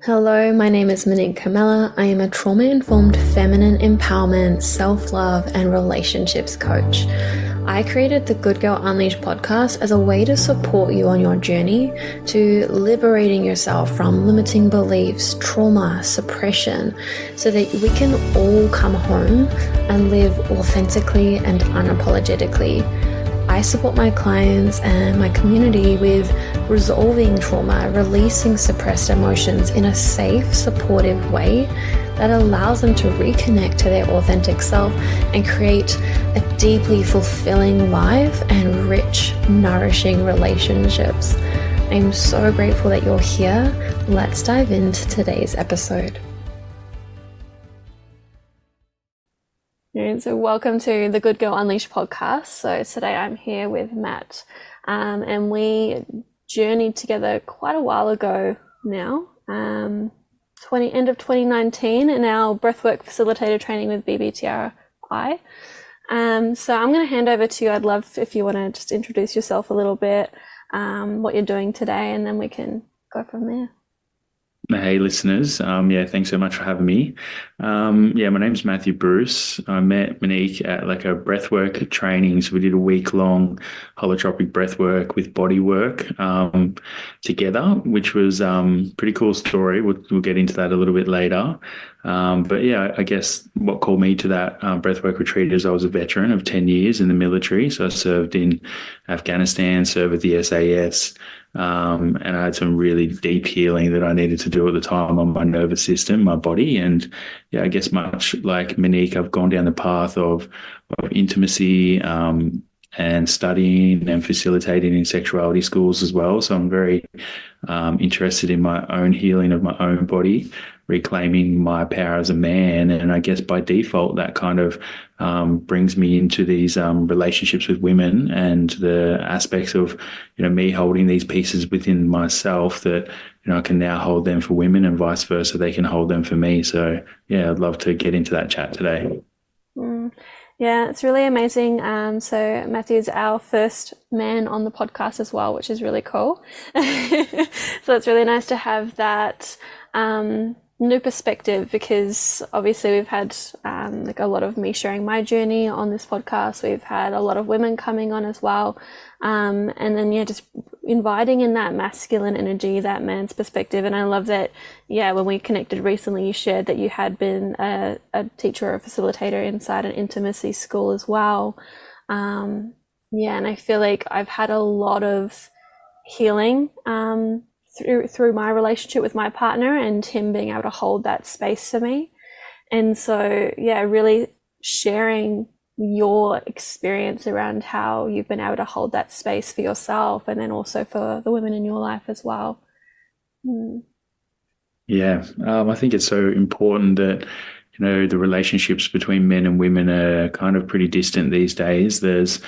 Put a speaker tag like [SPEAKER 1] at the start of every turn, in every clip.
[SPEAKER 1] Hello, my name is Monique Carmela. I am a trauma-informed feminine empowerment, self-love, and relationships coach. I created the Good Girl Unleashed podcast as a way to support you on your journey to liberating yourself from limiting beliefs, trauma, suppression, so that we can all come home and live authentically and unapologetically. I support my clients and my community with resolving trauma, releasing suppressed emotions in a safe, supportive way that allows them to reconnect to their authentic self and create a deeply fulfilling life and rich, nourishing relationships. I'm so grateful that you're here. Let's dive into today's episode. So welcome to the Good Girl Unleashed podcast. So today I'm here with Matt, and we journeyed together quite a while ago now, end of 2019 in our Breathwork Facilitator Training with BBTRI. So I'm going to hand over to you. I'd love if you want to just introduce yourself a little bit, what you're doing today, and then we can go from there.
[SPEAKER 2] Hey, listeners. Thanks so much for having me. My name's Matthew Bruce. I met Monique at like a breathwork training. So we did a week-long holotropic breathwork with bodywork together, which was pretty cool story. We'll get into that a little bit later. I guess what called me to that breathwork retreat is I was a veteran of 10 years in the military. So I served in Afghanistan, served with the SAS. And I had some really deep healing that I needed to do at the time on my nervous system, my body. And I guess much like Monique, I've gone down the path of intimacy, and studying and facilitating in sexuality schools as well. So I'm very interested in my own healing of my own body, reclaiming my power as a man. And I guess by default, that kind of brings me into these relationships with women and the aspects of, me holding these pieces within myself that, I can now hold them for women and vice versa. They can hold them for me. So I'd love to get into that chat today.
[SPEAKER 1] Yeah, it's really amazing. So Matthew's our first man on the podcast as well, which is really cool. So it's really nice to have that new perspective, because obviously we've had like a lot of me sharing my journey on this podcast. We've had a lot of women coming on as well. And then just inviting in that masculine energy, that man's perspective. And I love that, when we connected recently, you shared that you had been a teacher or a facilitator inside an intimacy school as well. And I feel like I've had a lot of healing through my relationship with my partner and him being able to hold that space for me. And so, really sharing your experience around how you've been able to hold that space for yourself and then also for the women in your life as well.
[SPEAKER 2] I think it's so important that, the relationships between men and women are kind of pretty distant these days. There's,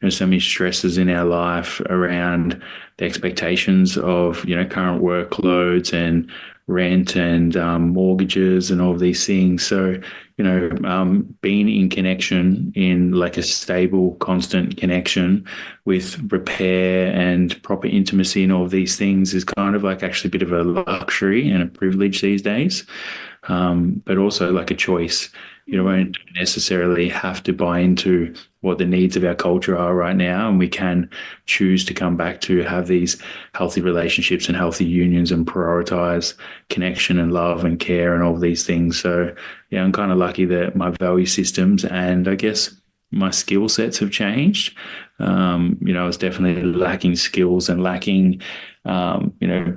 [SPEAKER 2] so many stresses in our life around the expectations of, current workloads and rent and mortgages and all of these things. So, being in connection, in like a stable, constant connection with repair and proper intimacy and all of these things is kind of like actually a bit of a luxury and a privilege these days, but also like a choice. We don't necessarily have to buy into what the needs of our culture are right now, and we can choose to come back to have these healthy relationships and healthy unions and prioritize connection and love and care and all of these things. So I'm kind of lucky that my value systems and I guess my skill sets have changed. I was definitely lacking skills and lacking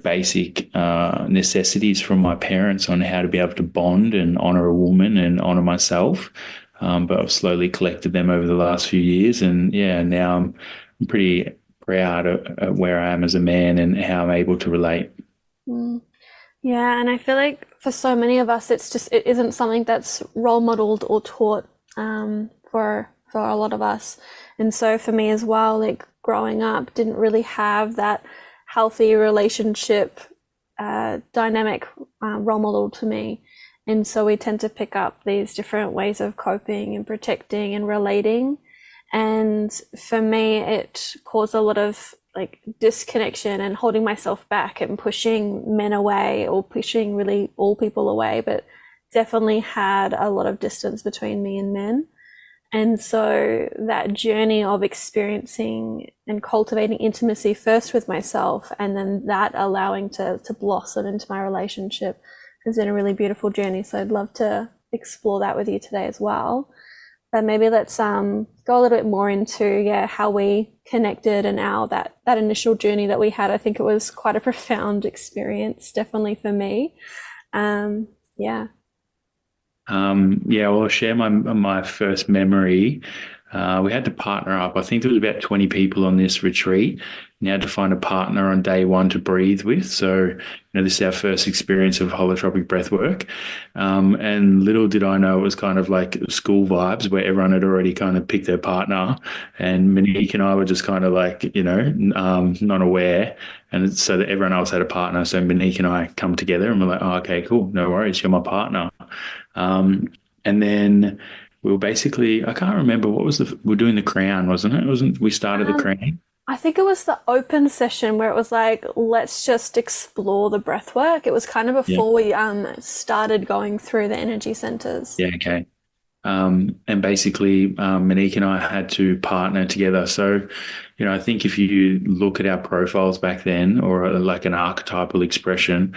[SPEAKER 2] basic necessities from my parents on how to be able to bond and honor a woman and honor myself. But I've slowly collected them over the last few years. And now I'm pretty proud of where I am as a man and how I'm able to relate.
[SPEAKER 1] Yeah, and I feel like for so many of us, it isn't something that's role modeled or taught for a lot of us. And so for me as well, like growing up, didn't really have that healthy relationship dynamic role model to me. And so we tend to pick up these different ways of coping and protecting and relating. And for me, it caused a lot of like disconnection and holding myself back and pushing men away or pushing really all people away, but definitely had a lot of distance between me and men. And so that journey of experiencing and cultivating intimacy first with myself, and then that allowing to blossom into my relationship, has been a really beautiful journey. So I'd love to explore that with you today as well. But maybe let's go a little bit more into how we connected and that initial journey that we had. I think it was quite a profound experience, definitely for me.
[SPEAKER 2] Well, I'll share my first memory. We had to partner up. I think there was about 20 people on this retreat. And you had to find a partner on day one to breathe with. So, this is our first experience of holotropic breath work. And little did I know it was kind of like school vibes where everyone had already kind of picked their partner. And Monique and I were just kind of like, not aware. And so that everyone else had a partner. So Monique and I come together and we're like, oh, okay, cool. No worries. You're my partner. And then we were basically, I can't remember we're doing the crown, wasn't it? We started the crown.
[SPEAKER 1] I think it was the open session where it was like, let's just explore the breath work. It was kind of before we started going through the energy centers.
[SPEAKER 2] Yeah, okay. And basically, Monique and I had to partner together. So, I think if you look at our profiles back then, or like an archetypal expression,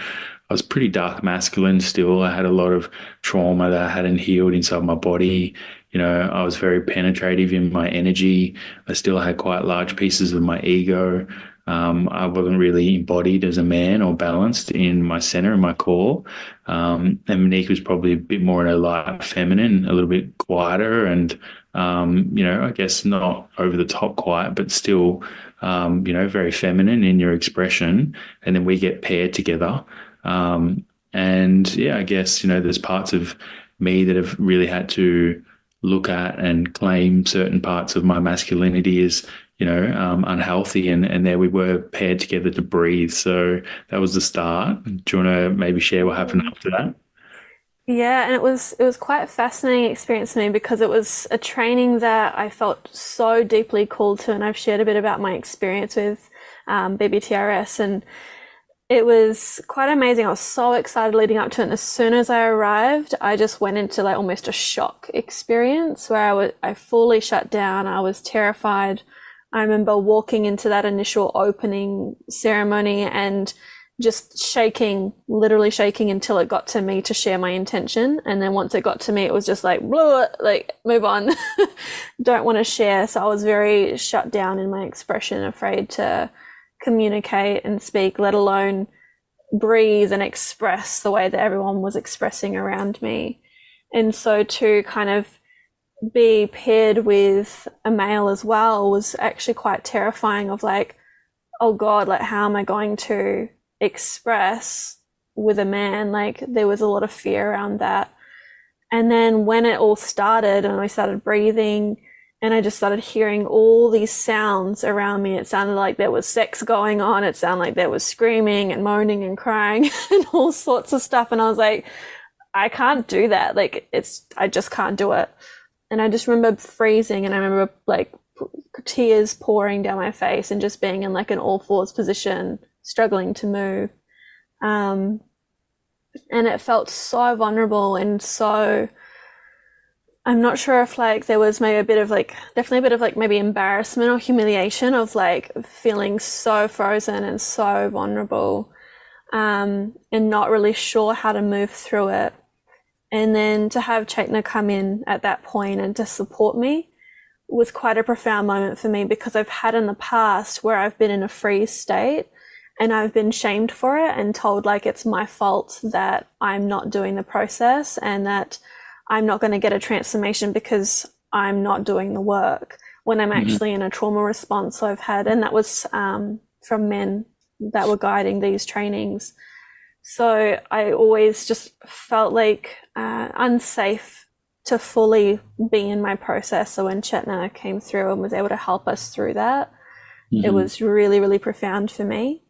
[SPEAKER 2] I was pretty dark masculine still. I had a lot of trauma that I hadn't healed inside my body. I was very penetrative in my energy. I still had quite large pieces of my ego. I wasn't really embodied as a man or balanced in my center and my core. And Monique was probably a bit more in a light feminine, a little bit quieter and, I guess not over the top quiet, but still, very feminine in your expression. And then we get paired together. I guess, there's parts of me that have really had to look at and claim certain parts of my masculinity as, unhealthy. And there we were paired together to breathe. So that was the start. Do you want to maybe share what happened after that?
[SPEAKER 1] Yeah, and it was quite a fascinating experience for me because it was a training that I felt so deeply called to, and I've shared a bit about my experience with BBTRS, and it was quite amazing. I was so excited leading up to it, and as soon as I arrived, I just went into like almost a shock experience where I fully shut down. I was terrified. I remember walking into that initial opening ceremony and just shaking, literally shaking until it got to me to share my intention. And then once it got to me, it was just like, blah, like move on, don't want to share. So I was very shut down in my expression, afraid to communicate and speak, let alone breathe and express the way that everyone was expressing around me. And so to kind of be paired with a male as well was actually quite terrifying, of like, oh God, like how am I going to express with a man? Like there was a lot of fear around that. And then when it all started and I started breathing and I just started hearing all these sounds around me, it sounded like there was sex going on. It sounded like there was screaming and moaning and crying and all sorts of stuff. And I was like, I can't do that. Like I just can't do it. And I just remember freezing, and I remember like tears pouring down my face and just being in like an all fours position, struggling to move. And it felt so vulnerable and so, I'm not sure if like there was maybe definitely a bit of like maybe embarrassment or humiliation of like feeling so frozen and so vulnerable, and not really sure how to move through it. And then to have Chaitna come in at that point and to support me was quite a profound moment for me, because I've had in the past where I've been in a freeze state and I've been shamed for it and told like it's my fault that I'm not doing the process and that I'm not going to get a transformation because I'm not doing the work, when I'm actually in a trauma response I've had. And that was from men that were guiding these trainings. So I always just felt like unsafe to fully be in my process. So when Chetna came through and was able to help us through that, it was really, really profound for me.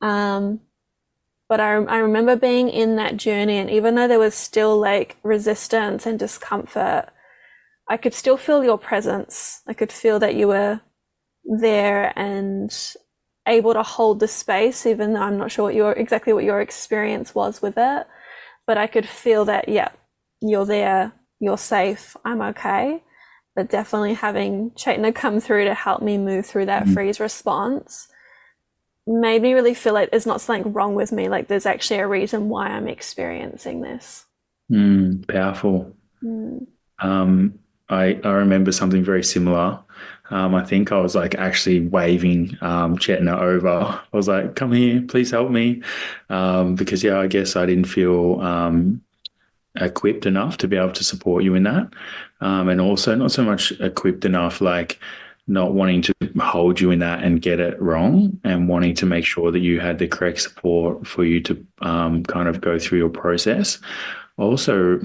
[SPEAKER 1] But I remember being in that journey, and even though there was still like resistance and discomfort, I could still feel your presence. I could feel that you were there, and able to hold the space, even though I'm not sure exactly what your experience was with it. But I could feel that, yeah, you're there, you're safe, I'm okay. But definitely having Chaitna come through to help me move through that freeze response made me really feel like there's not something wrong with me. Like there's actually a reason why I'm experiencing this.
[SPEAKER 2] Powerful.
[SPEAKER 1] Mm.
[SPEAKER 2] I remember something very similar. I think I was like actually waving Chetna over. I was like, "Come here, please help me," because I guess I didn't feel equipped enough to be able to support you in that, and also not so much equipped enough, like not wanting to hold you in that and get it wrong, and wanting to make sure that you had the correct support for you to kind of go through your process. Also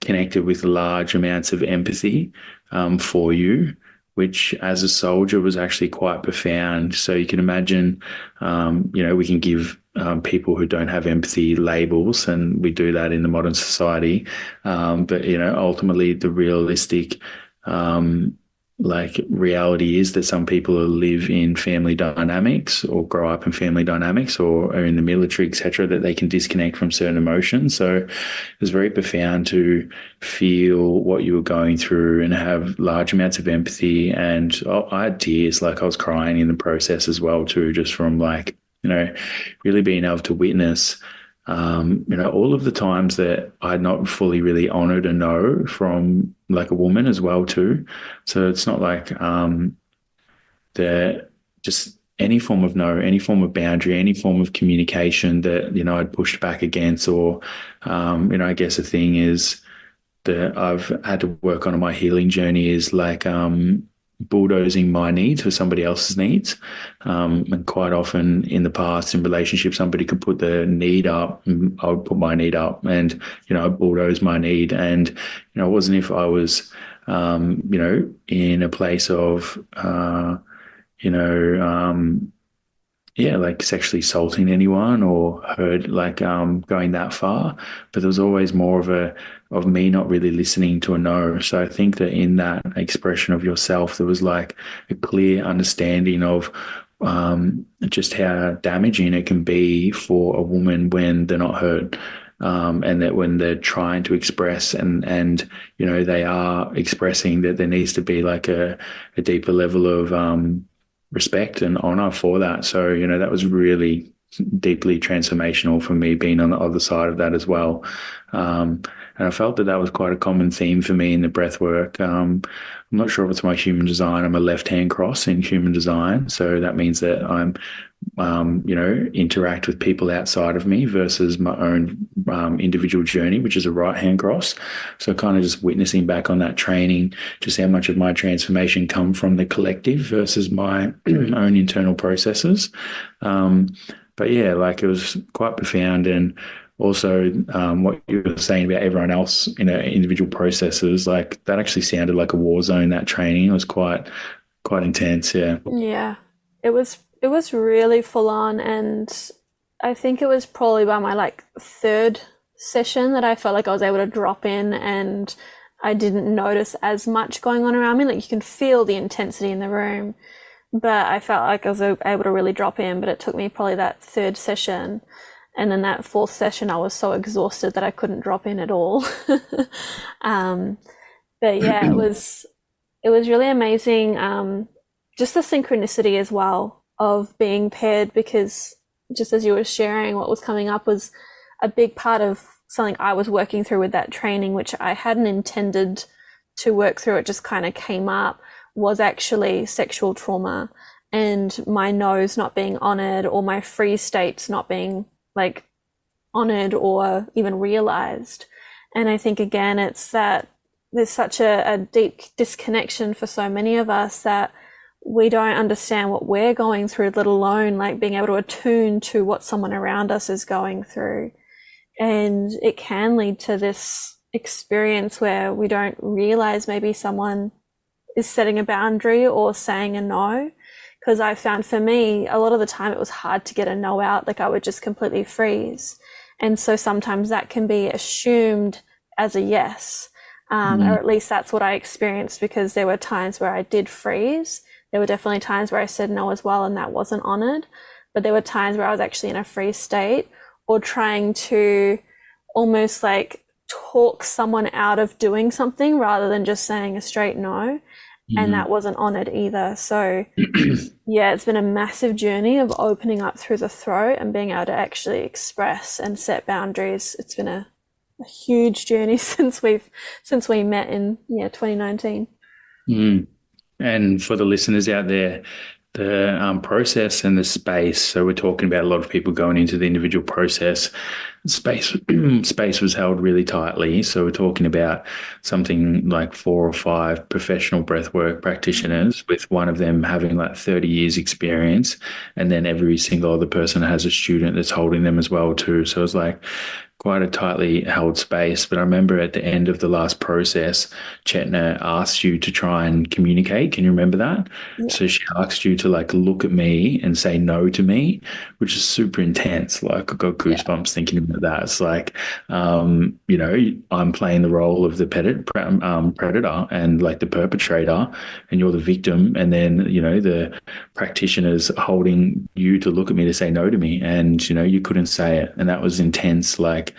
[SPEAKER 2] connected with large amounts of empathy for you, which as a soldier was actually quite profound. So you can imagine, we can give people who don't have empathy labels, and we do that in the modern society. But ultimately the realistic reality is that some people live in family dynamics or grow up in family dynamics or are in the military, etc., that they can disconnect from certain emotions. So it was very profound to feel what you were going through and have large amounts of empathy. And I had tears, like I was crying in the process as well too, just from really being able to witness all of the times that I'd not fully really honored a no from like a woman as well too. So it's not like that just any form of no, any form of boundary, any form of communication that, I'd pushed back against, or, I guess the thing is that I've had to work on in my healing journey is like, bulldozing my needs for somebody else's needs. And quite often in the past in relationships, somebody could put the need up and I would put my need up, and, I'd bulldoze my need. And, it wasn't if I was, in a place of, like sexually assaulting anyone or heard like going that far, but there was always more of me not really listening to a no. So I think that in that expression of yourself, there was like a clear understanding of just how damaging it can be for a woman when they're not heard. And that when they're trying to express and they are expressing, that there needs to be like a deeper level of respect and honor for that. So, that was really deeply transformational for me being on the other side of that as well. And I felt that that was quite a common theme for me in the breath work. I'm not sure if it's my human design. I'm a left-hand cross in human design. So that means that I'm, interact with people outside of me versus my own individual journey, which is a right-hand cross. So kind of just witnessing back on that training, just how much of my transformation come from the collective versus my own internal processes. But yeah, like it was quite profound. And also what you were saying about everyone else in individual processes, like that actually sounded like a war zone, that training. It was quite intense. Yeah.
[SPEAKER 1] Yeah. It was really full on, and I think it was probably by my like third session that I felt like I was able to drop in and I didn't notice as much going on around me. Like you can feel the intensity in the room, but I felt like I was able to really drop in. But it took me probably that third session, and then that fourth session I was so exhausted that I couldn't drop in at all. But yeah, it was really amazing. Just the synchronicity as well of being paired, because just as you were sharing, what was coming up was a big part of something I was working through with that training, which I hadn't intended to work through. It just kind of came up, was actually sexual trauma and my no's not being honored, or my freeze states not being like honored or even realized. And I think again, it's that there's such a deep disconnection for so many of us that we don't understand what we're going through, let alone like being able to attune to what someone around us is going through. And it can lead to this experience where we don't realize maybe someone is setting a boundary or saying a no. Because I found for me, a lot of the time it was hard to get a no out. Like I would just completely freeze. And so sometimes that can be assumed as a yes. Or at least that's what I experienced, because there were times where I did freeze, there were definitely times where I said no as well, and that wasn't honored. But there were times where I was actually in a free state or trying to almost like talk someone out of doing something rather than just saying a straight no. And that wasn't honored either. So yeah, it's been a massive journey of opening up through the throat and being able to actually express and set boundaries. It's been a huge journey since we met in 2019.
[SPEAKER 2] And for the listeners out there, the process and the space. So we're talking about a lot of people going into the individual process. Space was held really tightly. So we're talking about something like 4 or 5 professional breathwork practitioners, with one of them having like 30 years experience, and then every single other person has a student that's holding them as well too. So it's like quite a tightly held space. But I remember at the end of the last process, Chetna asked you to try and communicate. Can you remember that?
[SPEAKER 1] Yeah.
[SPEAKER 2] So she asked you to like look at me and say no to me, which is super intense. Like I got goosebumps thinking about that. It's like, I'm playing the role of the predator and like the perpetrator, and you're the victim. And then, the practitioner's holding you to look at me to say no to me. And, you couldn't say it. And that was intense. Like,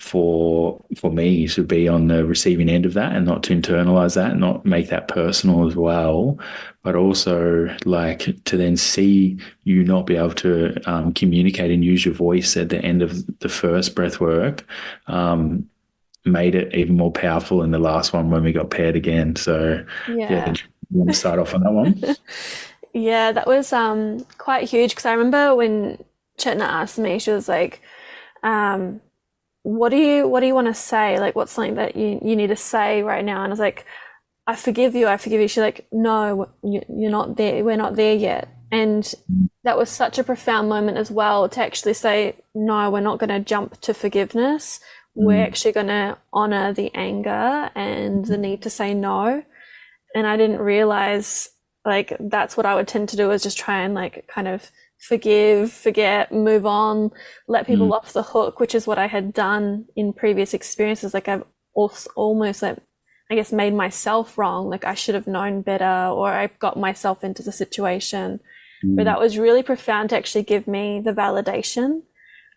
[SPEAKER 2] for me to be on the receiving end of that and not to internalize that, not make that personal as well, but also like to then see you not be able to communicate and use your voice at the end of the first breath work, made it even more powerful in the last one when we got paired again. So
[SPEAKER 1] Yeah.
[SPEAKER 2] you want to start off on that one?
[SPEAKER 1] Yeah, that was quite huge, because I remember when Chetna asked me, she was like, what do you want to say? Like, what's something that you need to say right now? And I was like, I forgive you. She's like, no, you're not there. We're not there yet. And that was such a profound moment as well, to actually say, no, we're not going to jump to forgiveness. We're actually going to honor the anger and the need to say no. And I didn't realize, like, that's what I would tend to do, is just try and like kind of forgive, forget, move on, let people off the hook, which is what I had done in previous experiences. Like I've also almost, like, I guess, made myself wrong. Like I should have known better, or I got myself into the situation. But that was really profound to actually give me the validation,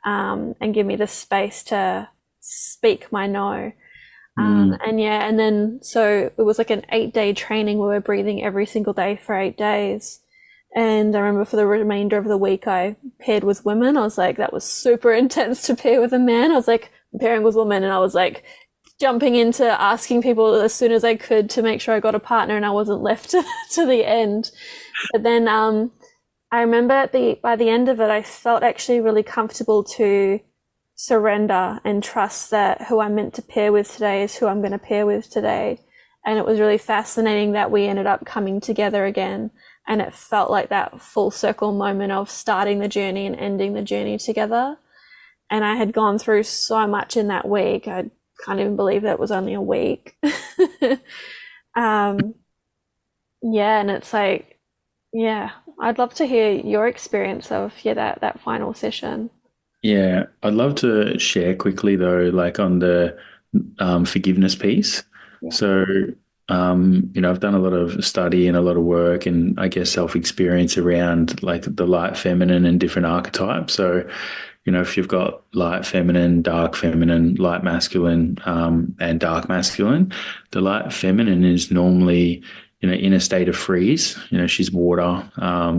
[SPEAKER 1] and give me the space to speak my no. And then so it was like an 8-day training where we were breathing every single day for 8 days. And I remember for the remainder of the week, I paired with women. I was like, that was super intense to pair with a man. I was like pairing with women, and I was like jumping into asking people as soon as I could to make sure I got a partner and I wasn't left to the end. But then I remember by the end of it, I felt actually really comfortable to surrender and trust that who I'm meant to pair with today is who I'm going to pair with today. And it was really fascinating that we ended up coming together again. And it felt like that full circle moment of starting the journey and ending the journey together. And I had gone through so much in that week. I can't even believe that it was only a week. And it's like, I'd love to hear your experience of that final session.
[SPEAKER 2] Yeah, I'd love to share quickly though, like on the forgiveness piece.
[SPEAKER 1] Yeah.
[SPEAKER 2] So, I've done a lot of study and a lot of work and I guess self-experience around like the light feminine and different archetypes. So, if you've got light feminine, light masculine, and dark masculine, the light feminine is normally in a state of freeze. She's water.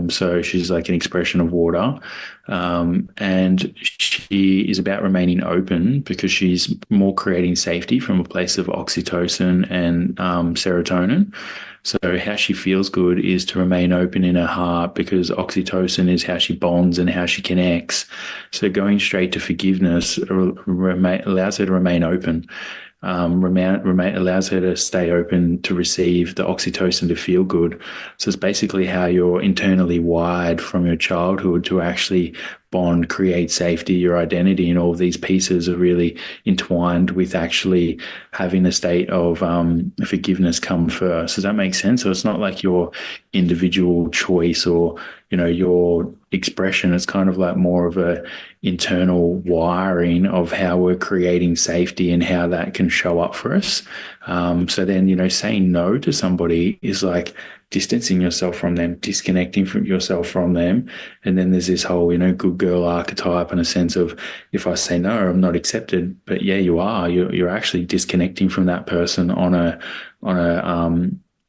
[SPEAKER 2] So she's like an expression of water. And she is about remaining open because she's more creating safety from a place of oxytocin and serotonin. So how she feels good is to remain open in her heart, because oxytocin is how she bonds and how she connects. So going straight to forgiveness allows her to remain open. Allows her to stay open to receive the oxytocin to feel good. So it's basically how you're internally wired from your childhood to actually bond, create safety, your identity, and all of these pieces are really entwined with actually having a state of forgiveness come first. Does that make sense? So it's not like your individual choice or your expression. It's kind of like more of a internal wiring of how we're creating safety and how that can show up for us. So then saying no to somebody is like distancing yourself from them, disconnecting from yourself from them. And then there's this whole, good girl archetype and a sense of, if I say no, I'm not accepted. But yeah, you are. You're actually disconnecting from that person on a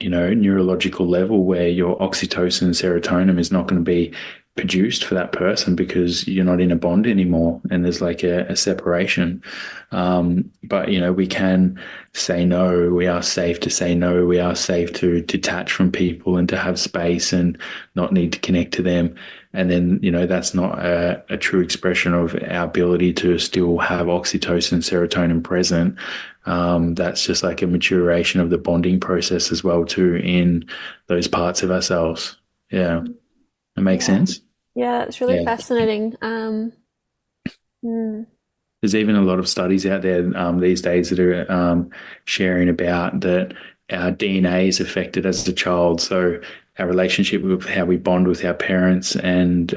[SPEAKER 2] neurological level, where your oxytocin and serotonin is not going to be produced for that person because you're not in a bond anymore, and there's like a separation. But we can say no. We are safe to say no. We are safe to detach from people and to have space and not need to connect to them. And then, that's not a true expression of our ability to still have oxytocin and serotonin present. That's just like a maturation of the bonding process as well too, in those parts of ourselves. Yeah. That makes
[SPEAKER 1] Yeah.
[SPEAKER 2] sense.
[SPEAKER 1] Yeah, it's really
[SPEAKER 2] Yeah.
[SPEAKER 1] fascinating.
[SPEAKER 2] There's even a lot of studies out there these days that are sharing about that our DNA is affected as a child. So our relationship with how we bond with our parents, and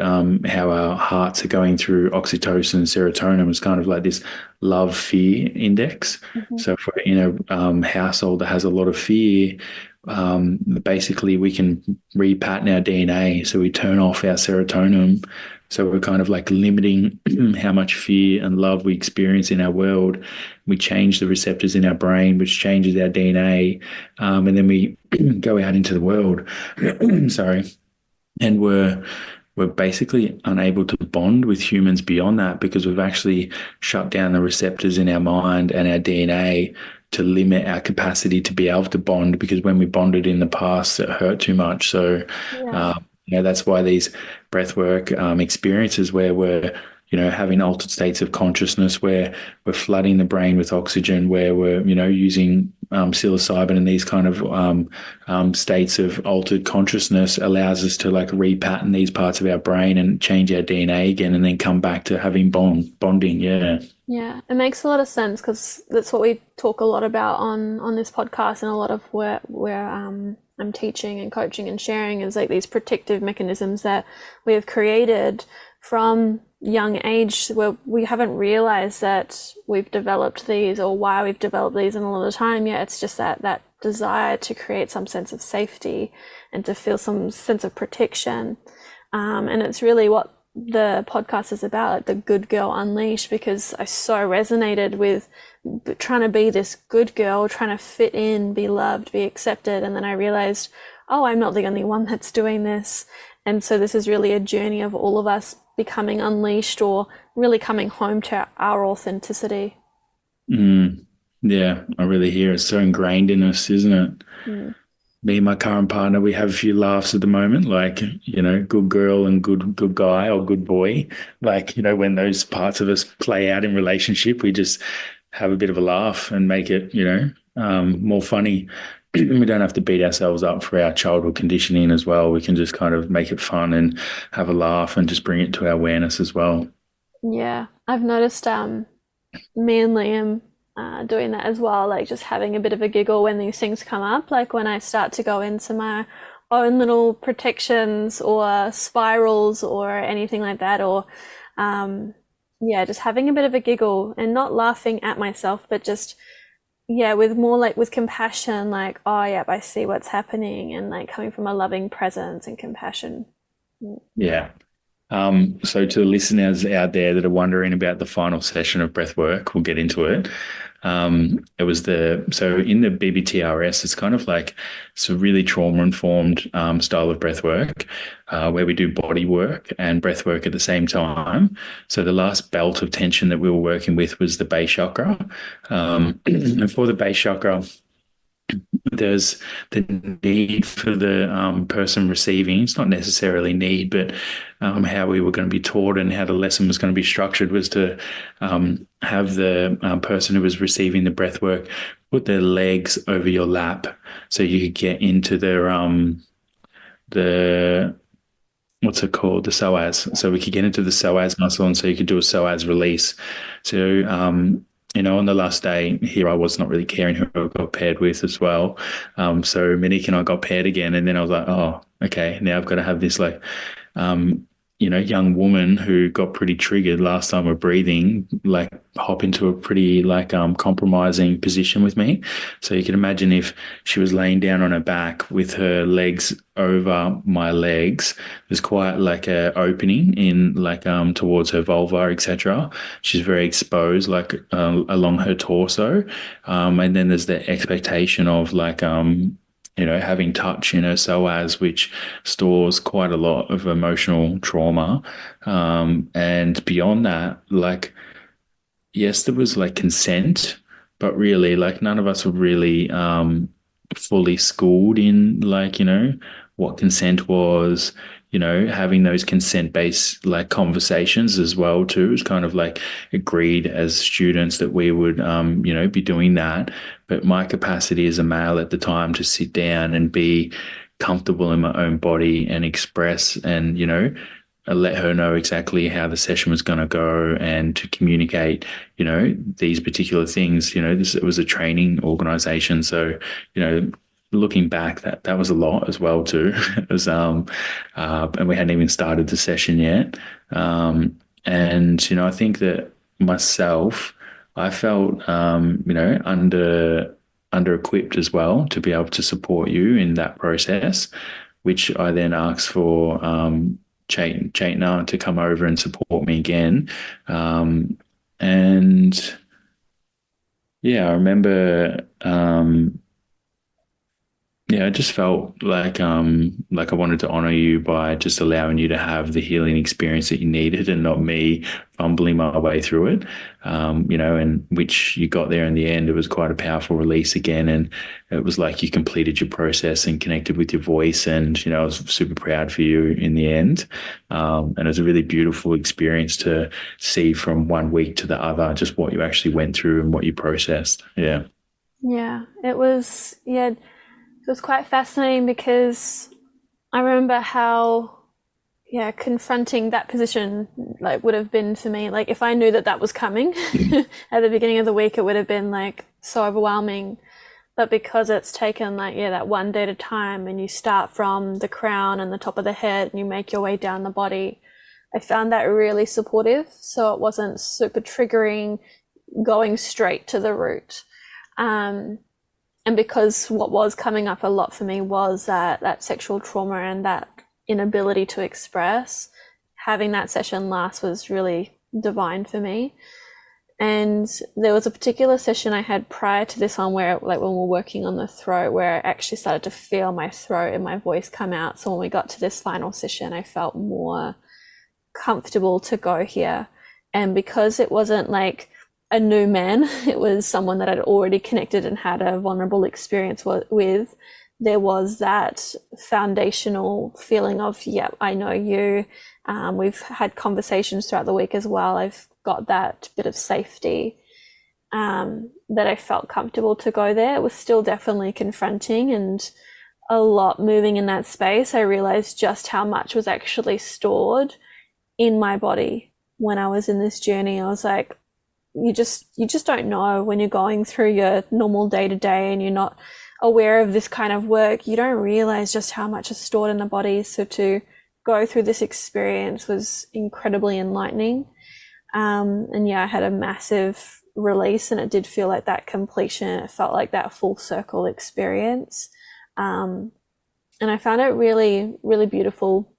[SPEAKER 2] how our hearts are going through oxytocin and serotonin, is kind of like this love-fear index.
[SPEAKER 1] Mhm.
[SPEAKER 2] So if we're in a household that has a lot of fear, basically we can repattern our DNA. So we turn off our serotonin. So we're kind of like limiting how much fear and love we experience in our world. We change the receptors in our brain, which changes our DNA. And then we go out into the world. Sorry. And we're basically unable to bond with humans beyond that, because we've actually shut down the receptors in our mind and our DNA to limit our capacity to be able to bond, because when we bonded in the past, it hurt too much. So,
[SPEAKER 1] Yeah.
[SPEAKER 2] that's why these breathwork experiences, where we're, having altered states of consciousness, where we're flooding the brain with oxygen, where we're, using psilocybin, and these kind of states of altered consciousness allows us to like repattern these parts of our brain and change our DNA again, and then come back to having bonding. Yeah.
[SPEAKER 1] Yeah, it makes a lot of sense because that's what we talk a lot about on this podcast, and a lot of where I'm teaching and coaching and sharing is like these protective mechanisms that we have created from young age, where we haven't realized that we've developed these or why we've developed these. And a lot of the time, yeah, it's just that desire to create some sense of safety and to feel some sense of protection. And it's really what the podcast is about, like the good girl unleashed, because I so resonated with trying to be this good girl, trying to fit in, be loved, be accepted. And then I realized, oh, I'm not the only one that's doing this. And so this is really a journey of all of us becoming unleashed, or really coming home to our authenticity.
[SPEAKER 2] Yeah, I really hear it's so ingrained in us, isn't it?
[SPEAKER 1] Mm.
[SPEAKER 2] Me and my current partner, we have a few laughs at the moment, like, good girl and good guy or good boy. Like, when those parts of us play out in relationship, we just have a bit of a laugh and make it, more funny. We don't have to beat ourselves up for our childhood conditioning as well. We can just kind of make it fun and have a laugh and just bring it to our awareness as well.
[SPEAKER 1] Yeah, I've noticed me and Liam doing that as well, like just having a bit of a giggle when these things come up, like when I start to go into my own little protections or spirals or anything like that, or yeah, just having a bit of a giggle and not laughing at myself, but just, yeah, with more like with compassion, like, oh yeah, I see what's happening, and like coming from a loving presence and compassion.
[SPEAKER 2] Yeah. So to the listeners out there that are wondering about the final session of breathwork, we'll get into it. It was so in the BBTRS, it's kind of like it's a really trauma-informed style of breathwork, where we do body work and breathwork at the same time. So the last belt of tension that we were working with was the base chakra. And for the base chakra, there's the need for the person receiving. It's not necessarily need, but how we were going to be taught and how the lesson was going to be structured was to have the person who was receiving the breath work put their legs over your lap, so you could get into the what's it called? The psoas. So we could get into the psoas muscle, and so you could do a psoas release. So, on the last day here, I was not really caring who I got paired with as well. So Monique and I got paired again, and then I was like, oh, okay, now I've got to have this like young woman who got pretty triggered last time with breathing, like hop into a pretty compromising position with me. So you can imagine if she was laying down on her back with her legs over my legs, there's quite like a opening in towards her vulva, etc. She's very exposed, along her torso, and then there's the expectation of having touch in her psoas, which stores quite a lot of emotional trauma. And beyond that, yes, there was like consent, but really, like, none of us were really fully schooled in, what consent was, having those consent-based like conversations as well too. It was kind of like agreed as students that we would be doing that. But my capacity as a male at the time to sit down and be comfortable in my own body and express and, let her know exactly how the session was going to go and to communicate, these particular things. It was a training organization. So, looking back, that was a lot as well too. It was, and we hadn't even started the session yet. And, I think that myself, I felt, under equipped as well to be able to support you in that process, which I then asked for, Chaitna to come over and support me again. And yeah, I remember, yeah, I just felt like I wanted to honor you by just allowing you to have the healing experience that you needed and not me fumbling my way through it. And which you got there in the end. It was quite a powerful release again. And it was like you completed your process and connected with your voice. And, I was super proud for you in the end. And it was a really beautiful experience to see from one week to the other, just what you actually went through and what you processed. Yeah.
[SPEAKER 1] Yeah, it was, yeah. It was quite fascinating because I remember how, yeah, confronting that position like would have been for me. Like if I knew that that was coming at the beginning of the week, it would have been like so overwhelming. But because it's taken that one day at a time, and you start from the crown and the top of the head and you make your way down the body, I found that really supportive. So it wasn't super triggering going straight to the root. And because what was coming up a lot for me was that sexual trauma and that inability to express, having that session last was really divine for me. And there was a particular session I had prior to this one where, like, when we were working on the throat, where I actually started to feel my throat and my voice come out. So when we got to this final session, I felt more comfortable to go here. And because it wasn't like a new man, it was someone that I'd already connected and had a vulnerable experience with, there was that foundational feeling of, yeah, I know you. We've had conversations throughout the week as well. I've got that bit of safety, that I felt comfortable to go there. It was still definitely confronting and a lot moving in that space. I realized just how much was actually stored in my body when I was in this journey. I was like, you just don't know when you're going through your normal day to day and you're not aware of this kind of work. You don't realize just how much is stored in the body. So to go through this experience was incredibly enlightening. And yeah, I had a massive release, and it did feel like that completion. It felt like that full circle experience. And I found it really, really beautiful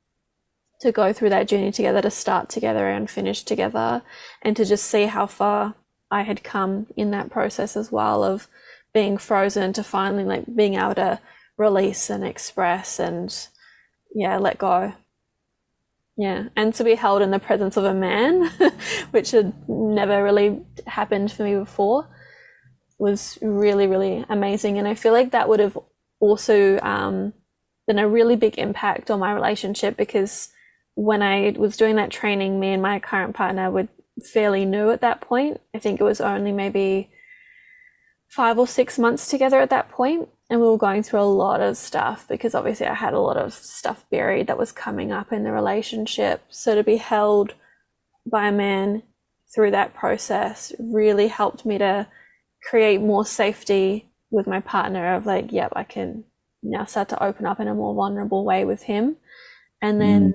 [SPEAKER 1] to go through that journey together, to start together and finish together, and to just see how far I had come in that process as well, of being frozen to finally like being able to release and express and let go. Yeah, and to be held in the presence of a man, which had never really happened for me before, was really, really amazing. And I feel like that would have also been a really big impact on my relationship, because when I was doing that training, me and my current partner were fairly new at that point. I think it was only maybe 5 or 6 months together at that point, and we were going through a lot of stuff, because obviously I had a lot of stuff buried that was coming up in the relationship. So to be held by a man through that process really helped me to create more safety with my partner, of like, I can now start to open up in a more vulnerable way with him. And then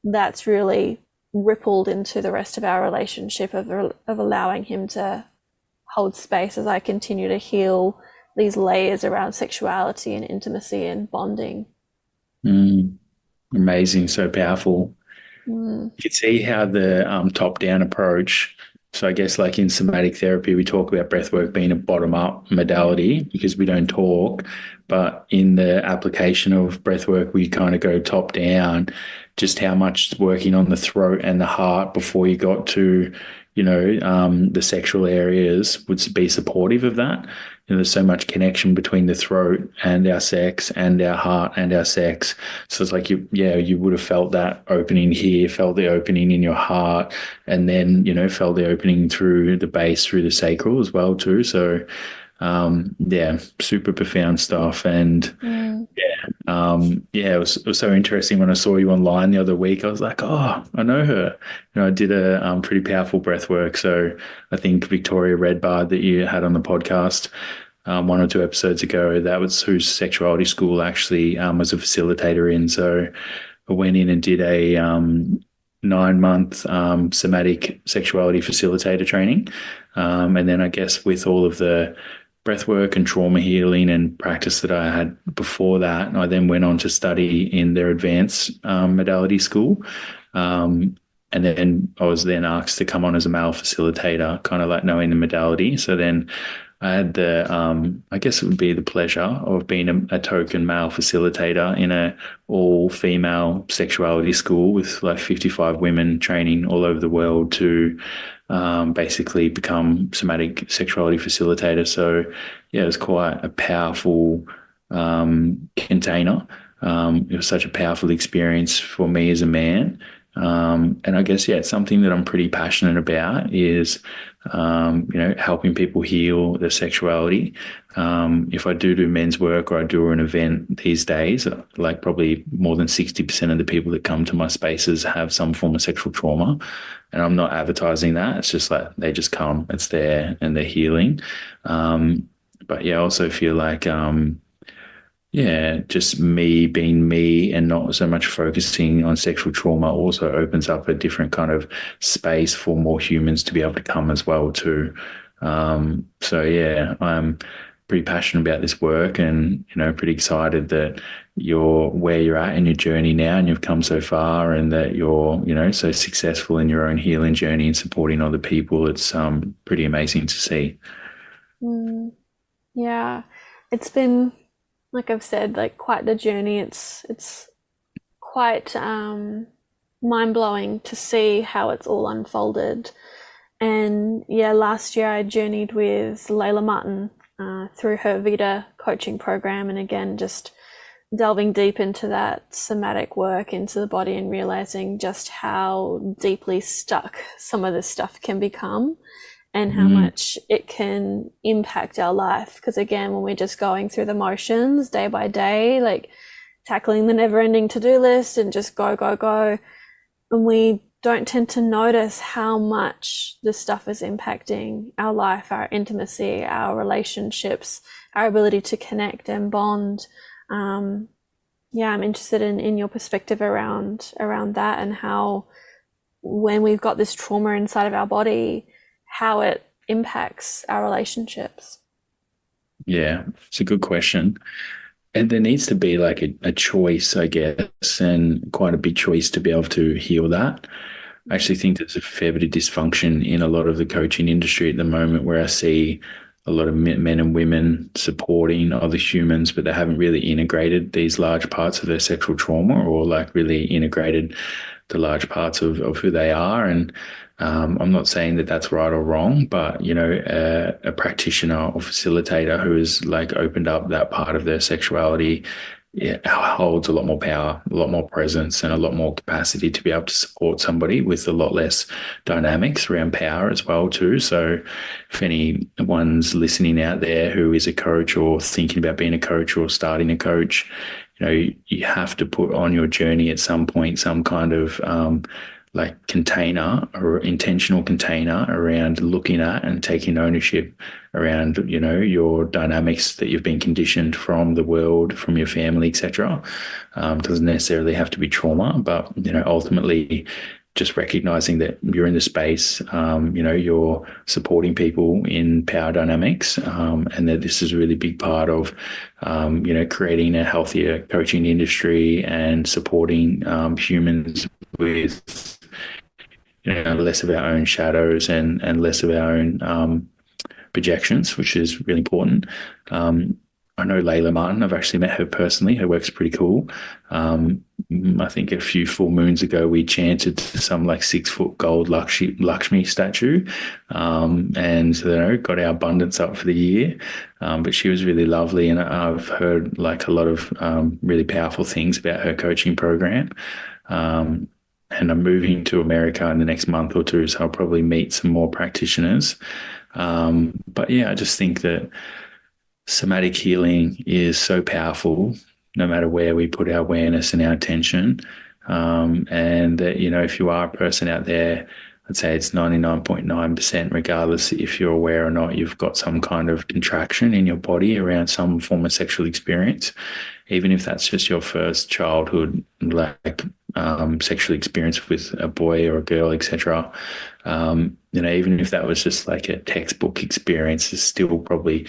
[SPEAKER 1] that's really rippled into the rest of our relationship of allowing him to hold space as I continue to heal these layers around sexuality and intimacy and bonding.
[SPEAKER 2] Mm, amazing, so powerful.
[SPEAKER 1] Mm.
[SPEAKER 2] You can see how the top-down approach. So I guess like in somatic therapy, we talk about breathwork being a bottom-up modality because we don't talk. But in the application of breathwork, we kind of go top-down, just how much working on the throat and the heart before you got to, the sexual areas would be supportive of that. There's so much connection between the throat and our sex and our heart and our sex. So it's like you would have felt that opening here, felt the opening in your heart, and then, felt the opening through the base, through the sacral as well too. So super profound stuff. And it was so interesting when I saw you online the other week. I was like, oh, I know her. I did a pretty powerful breath work. So I think Victoria Redbard that you had on the podcast 1 or 2 episodes ago, that was whose sexuality school actually was a facilitator in. So I went in and did a 9-month somatic sexuality facilitator training. And then I guess with all of the breathwork and trauma healing and practice that I had before that, I then went on to study in their advanced modality school. And then I was then asked to come on as a male facilitator, kind of like knowing the modality. So then I had I guess it would be the pleasure of being a token male facilitator in a all-female sexuality school with like 55 women training all over the world to basically become somatic sexuality facilitator. So yeah, it was quite a powerful container. It was such a powerful experience for me as a man. And I guess, it's something that I'm pretty passionate about is, helping people heal their sexuality. If I do men's work or I do an event these days, like probably more than 60% of the people that come to my spaces have some form of sexual trauma. And I'm not advertising that. It's just like they just come, it's there and they're healing. But I also feel like, just me being me and not so much focusing on sexual trauma also opens up a different kind of space for more humans to be able to come as well too. I'm pretty passionate about this work and, pretty excited that you're where you're at in your journey now and you've come so far and that you're, so successful in your own healing journey and supporting other people. It's pretty amazing to see.
[SPEAKER 1] Yeah, it's been, like I've said, like quite the journey. It's quite mind-blowing to see how it's all unfolded. And last year I journeyed with Layla Martin through her Vita coaching program, and again just delving deep into that somatic work into the body and realizing just how deeply stuck some of this stuff can become and how much it can impact our life. Because again, when we're just going through the motions day by day, like tackling the never-ending to-do list and just go, and we don't tend to notice how much this stuff is impacting our life, our intimacy, our relationships, our ability to connect and bond. I'm interested in your perspective around that and how when we've got this trauma inside of our body, how it impacts our relationships.
[SPEAKER 2] Yeah, it's a good question. And there needs to be like a choice, I guess, and quite a big choice to be able to heal that. I actually think there's a fair bit of dysfunction in a lot of the coaching industry at the moment where I see a lot of men and women supporting other humans, but they haven't really integrated these large parts of their sexual trauma or like really integrated the large parts of who they are. And I'm not saying that that's right or wrong, but, a practitioner or facilitator who has like opened up that part of their sexuality holds a lot more power, a lot more presence, and a lot more capacity to be able to support somebody with a lot less dynamics around power as well too. So if anyone's listening out there who is a coach or thinking about being a coach or starting a coach, you have to put on your journey at some point some kind of like container or intentional container around looking at and taking ownership around, your dynamics that you've been conditioned from the world, from your family, etc. Doesn't necessarily have to be trauma, but, ultimately just recognizing that you're in the space, you're supporting people in power dynamics, and that this is a really big part of, creating a healthier coaching industry and supporting humans with less of our own shadows and less of our own projections, which is really important. I know Layla Martin. I've actually met her personally. Her work's pretty cool. I think a few full moons ago, we chanted some like 6 foot gold Lakshmi statue, and got our abundance up for the year. But she was really lovely, and I've heard like a lot of really powerful things about her coaching program. And I'm moving to America in the next month or two, so I'll probably meet some more practitioners. But yeah, I just think that somatic healing is so powerful, no matter where we put our awareness and our attention. And that, if you are a person out there, I'd say it's 99.9%, regardless if you're aware or not, you've got some kind of contraction in your body around some form of sexual experience, even if that's just your first childhood, like sexual experience with a boy or a girl, etc. Even if that was just like a textbook experience, there's still probably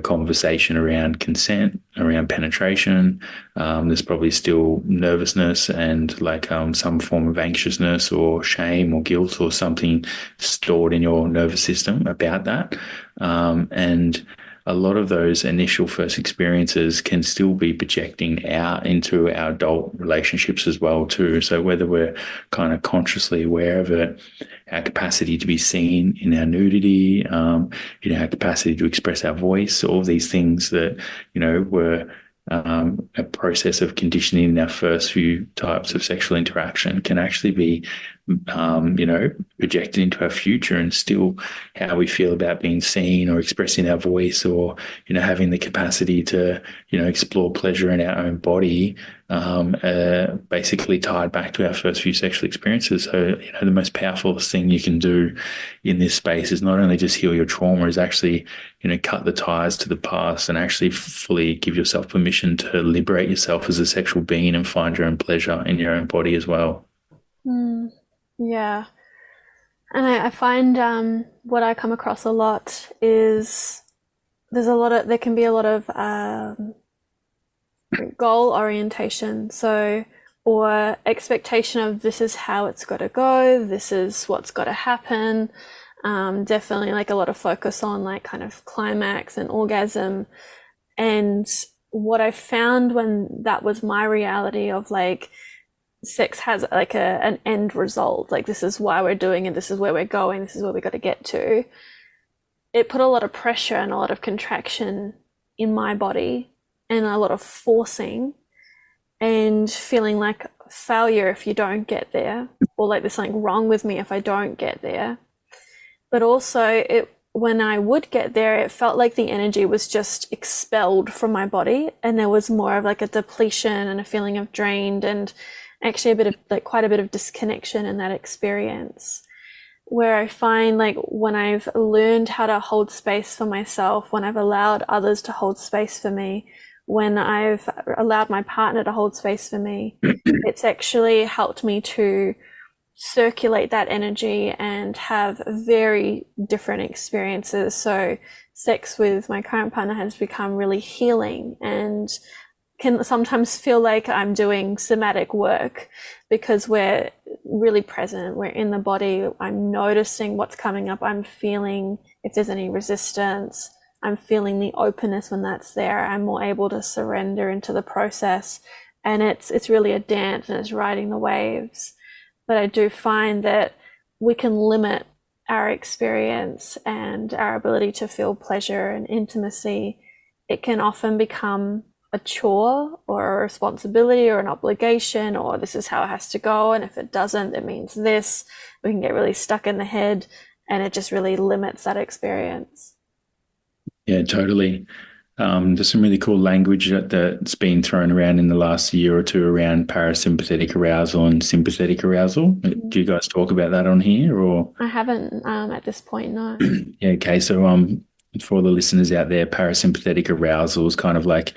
[SPEAKER 2] conversation around consent, around penetration. There's probably still nervousness and like some form of anxiousness or shame or guilt or something stored in your nervous system about that. And a lot of those initial first experiences can still be projecting out into our adult relationships as well too. So whether we're kind of consciously aware of it, our capacity to be seen in our nudity, our capacity to express our voice, all of these things that, were a process of conditioning in our first few types of sexual interaction can actually be, projected into our future, and still how we feel about being seen or expressing our voice or, having the capacity to, explore pleasure in our own body, basically tied back to our first few sexual experiences. So, the most powerful thing you can do in this space is not only just heal your trauma, is actually, cut the ties to the past and actually fully give yourself permission to liberate yourself as a sexual being and find your own pleasure in your own body as well.
[SPEAKER 1] Yeah. And I find what I come across a lot is there can be a lot of goal orientation. So, or expectation of this is how it's got to go, this is what's got to happen. Definitely like a lot of focus on like kind of climax and orgasm. And what I found when that was my reality of like, sex has like an end result, like this is why we're doing it, this is where we're going, this is where we got to get to, it put a lot of pressure and a lot of contraction in my body and a lot of forcing and feeling like failure if you don't get there, or like there's something wrong with me if I don't get there. But also when I would get there, it felt like the energy was just expelled from my body, and there was more of like a depletion and a feeling of drained, and actually quite a bit of disconnection in that experience, where I find like when I've learned how to hold space for myself, when I've allowed others to hold space for me, when I've allowed my partner to hold space for me, it's actually helped me to circulate that energy and have very different experiences. So sex with my current partner has become really healing, and can sometimes feel like I'm doing somatic work because we're really present, we're in the body, I'm noticing what's coming up, I'm feeling if there's any resistance, I'm feeling the openness when that's there, I'm more able to surrender into the process, and it's really a dance and it's riding the waves. But I do find that we can limit our experience and our ability to feel pleasure and intimacy. It can often become a chore or a responsibility or an obligation, or this is how it has to go, and if it doesn't, it means this. We can get really stuck in the head, and it just really limits that experience.
[SPEAKER 2] Yeah, totally. There's some really cool language that's been thrown around in the last year or two around parasympathetic arousal and sympathetic arousal. Do you guys talk about that on here, or?
[SPEAKER 1] I haven't at this point, no.
[SPEAKER 2] Yeah, okay. So, for the listeners out there, parasympathetic arousal is kind of like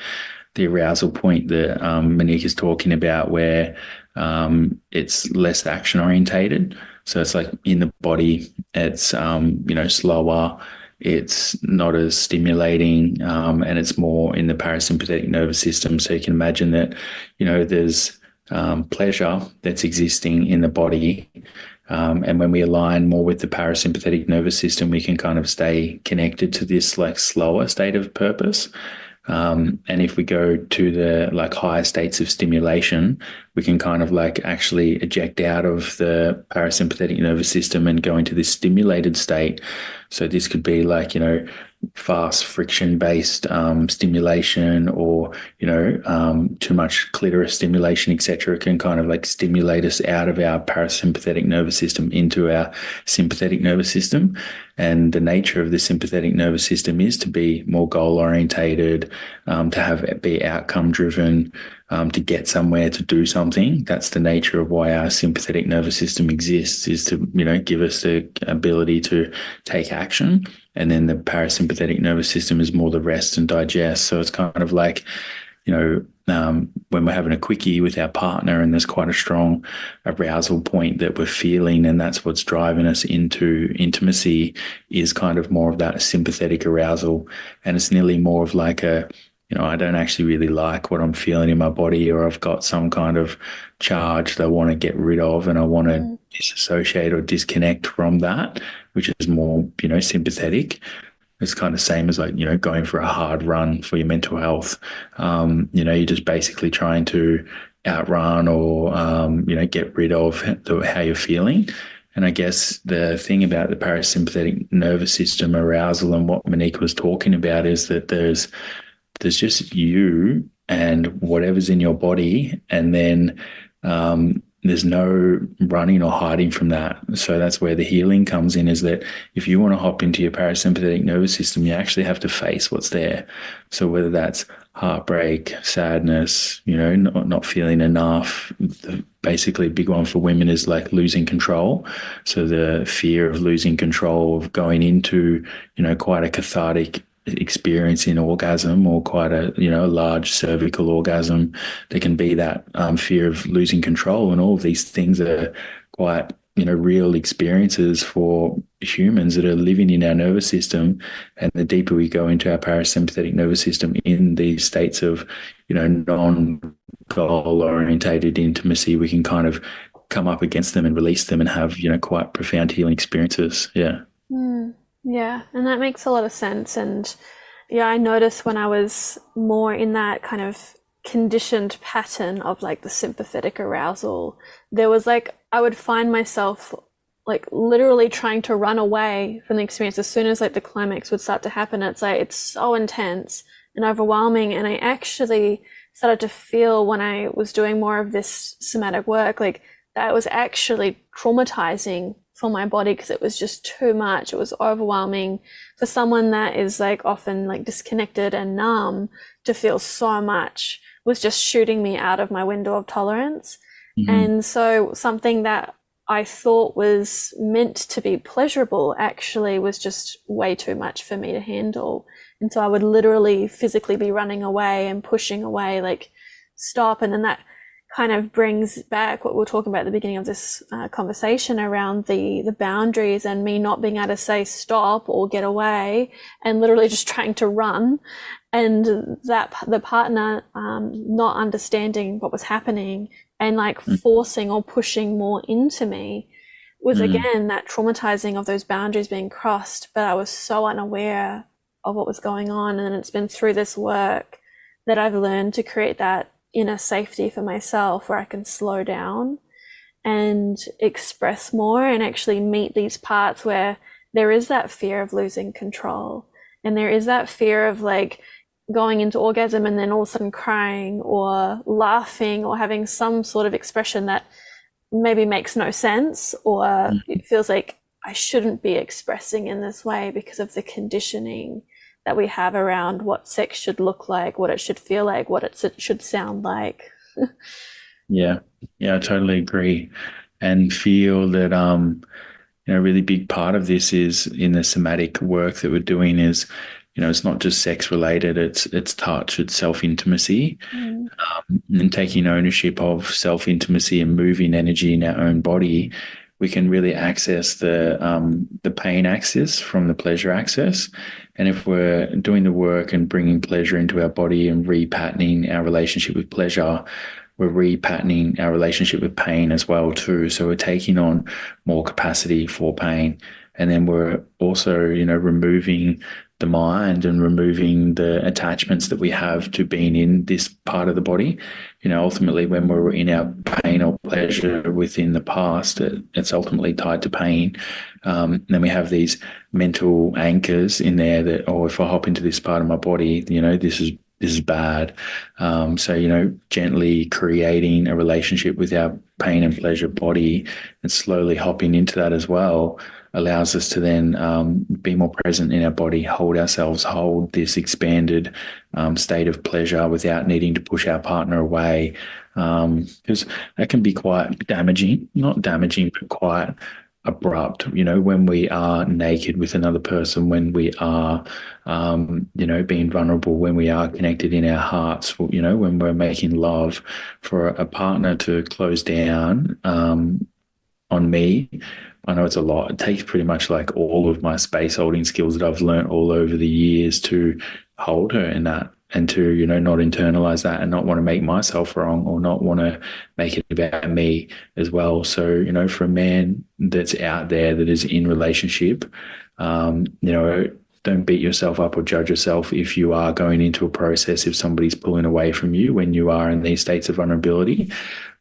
[SPEAKER 2] the arousal point that Monique is talking about, where it's less action orientated. So it's like in the body, it's slower, it's not as stimulating, and it's more in the parasympathetic nervous system. So you can imagine that, there's pleasure that's existing in the body. And when we align more with the parasympathetic nervous system, we can kind of stay connected to this like slower state of purpose. And if we go to the like higher states of stimulation, we can kind of like actually eject out of the parasympathetic nervous system and go into this stimulated state. So this could be like, fast friction-based stimulation, or, too much clitoris stimulation, etc., can kind of like stimulate us out of our parasympathetic nervous system into our sympathetic nervous system. And the nature of the sympathetic nervous system is to be more goal-orientated, be outcome-driven, to get somewhere, to do something. That's the nature of why our sympathetic nervous system exists, is to, give us the ability to take action. And then the parasympathetic nervous system is more the rest and digest. So it's kind of like, when we're having a quickie with our partner and there's quite a strong arousal point that we're feeling, and that's what's driving us into intimacy, is kind of more of that sympathetic arousal. And it's nearly more of like I don't actually really like what I'm feeling in my body, or I've got some kind of charge that I want to get rid of, and I want to disassociate or disconnect from that, which is more, sympathetic. It's kind of same as like, going for a hard run for your mental health. You're just basically trying to outrun or, get rid of how you're feeling. And I guess the thing about the parasympathetic nervous system arousal and what Monique was talking about is that there's just you and whatever's in your body, and then there's no running or hiding from that. So that's where the healing comes in, is that if you want to hop into your parasympathetic nervous system, you actually have to face what's there. So whether that's heartbreak, sadness, not feeling enough. Basically, a big one for women is like losing control. So the fear of losing control, of going into, quite a cathartic experiencing orgasm, or quite a large cervical orgasm. There can be that fear of losing control, and all of these things are quite real experiences for humans that are living in our nervous system. And the deeper we go into our parasympathetic nervous system in these states of non-goal orientated intimacy, we can kind of come up against them and release them and have quite profound healing experiences.
[SPEAKER 1] Yeah, and that makes a lot of sense. And yeah, I noticed when I was more in that kind of conditioned pattern of like the sympathetic arousal, there was like, I would find myself like literally trying to run away from the experience as soon as like the climax would start to happen. It's like, it's so intense and overwhelming. And I actually started to feel, when I was doing more of this somatic work, like that was actually traumatizing for my body, because it was just too much. It was overwhelming for someone that is like often like disconnected and numb. To feel so much was just shooting me out of my window of tolerance. And so something that I thought was meant to be pleasurable actually was just way too much for me to handle. And so I would literally physically be running away and pushing away, like stop. And then that kind of brings back what we were talking about at the beginning of this conversation around the boundaries, and me not being able to say stop or get away, and literally just trying to run, and that the partner not understanding what was happening and like forcing or pushing more into me was again that traumatizing of those boundaries being crossed. But I was so unaware of what was going on, and it's been through this work that I've learned to create that inner safety for myself, where I can slow down and express more, and actually meet these parts where there is that fear of losing control, and there is that fear of like going into orgasm and then all of a sudden crying or laughing or having some sort of expression that maybe makes no sense, or it feels like I shouldn't be expressing in this way because of the conditioning that we have around what sex should look like, what it should feel like, what it should sound like.
[SPEAKER 2] Yeah, yeah, I totally agree, and feel that a really big part of this is in the somatic work that we're doing is, it's not just sex related, it's touch, it's self-intimacy, and taking ownership of self-intimacy and moving energy in our own body. We can really access the pain axis from the pleasure axis. And if we're doing the work and bringing pleasure into our body and repatterning our relationship with pleasure, we're repatterning our relationship with pain as well too. So we're taking on more capacity for pain. And then we're also, removing the mind and removing the attachments that we have to being in this part of the body. Ultimately, when we're in our pain or pleasure within the past, it's ultimately tied to pain. Then we have these mental anchors in there that, oh, if I hop into this part of my body, this is bad. So, gently creating a relationship with our pain and pleasure body and slowly hopping into that as well allows us to then be more present in our body, hold this expanded state of pleasure without needing to push our partner away. Because that can be quite damaging, not damaging, but quite abrupt, when we are naked with another person, when we are, being vulnerable, when we are connected in our hearts, when we're making love, for a partner to close down on me. I know it's a lot. It takes pretty much like all of my space holding skills that I've learned all over the years to hold her in that, and to, not internalize that and not want to make myself wrong or not want to make it about me as well. So, for a man that's out there that is in relationship, don't beat yourself up or judge yourself if you are going into a process, if somebody's pulling away from you when you are in these states of vulnerability.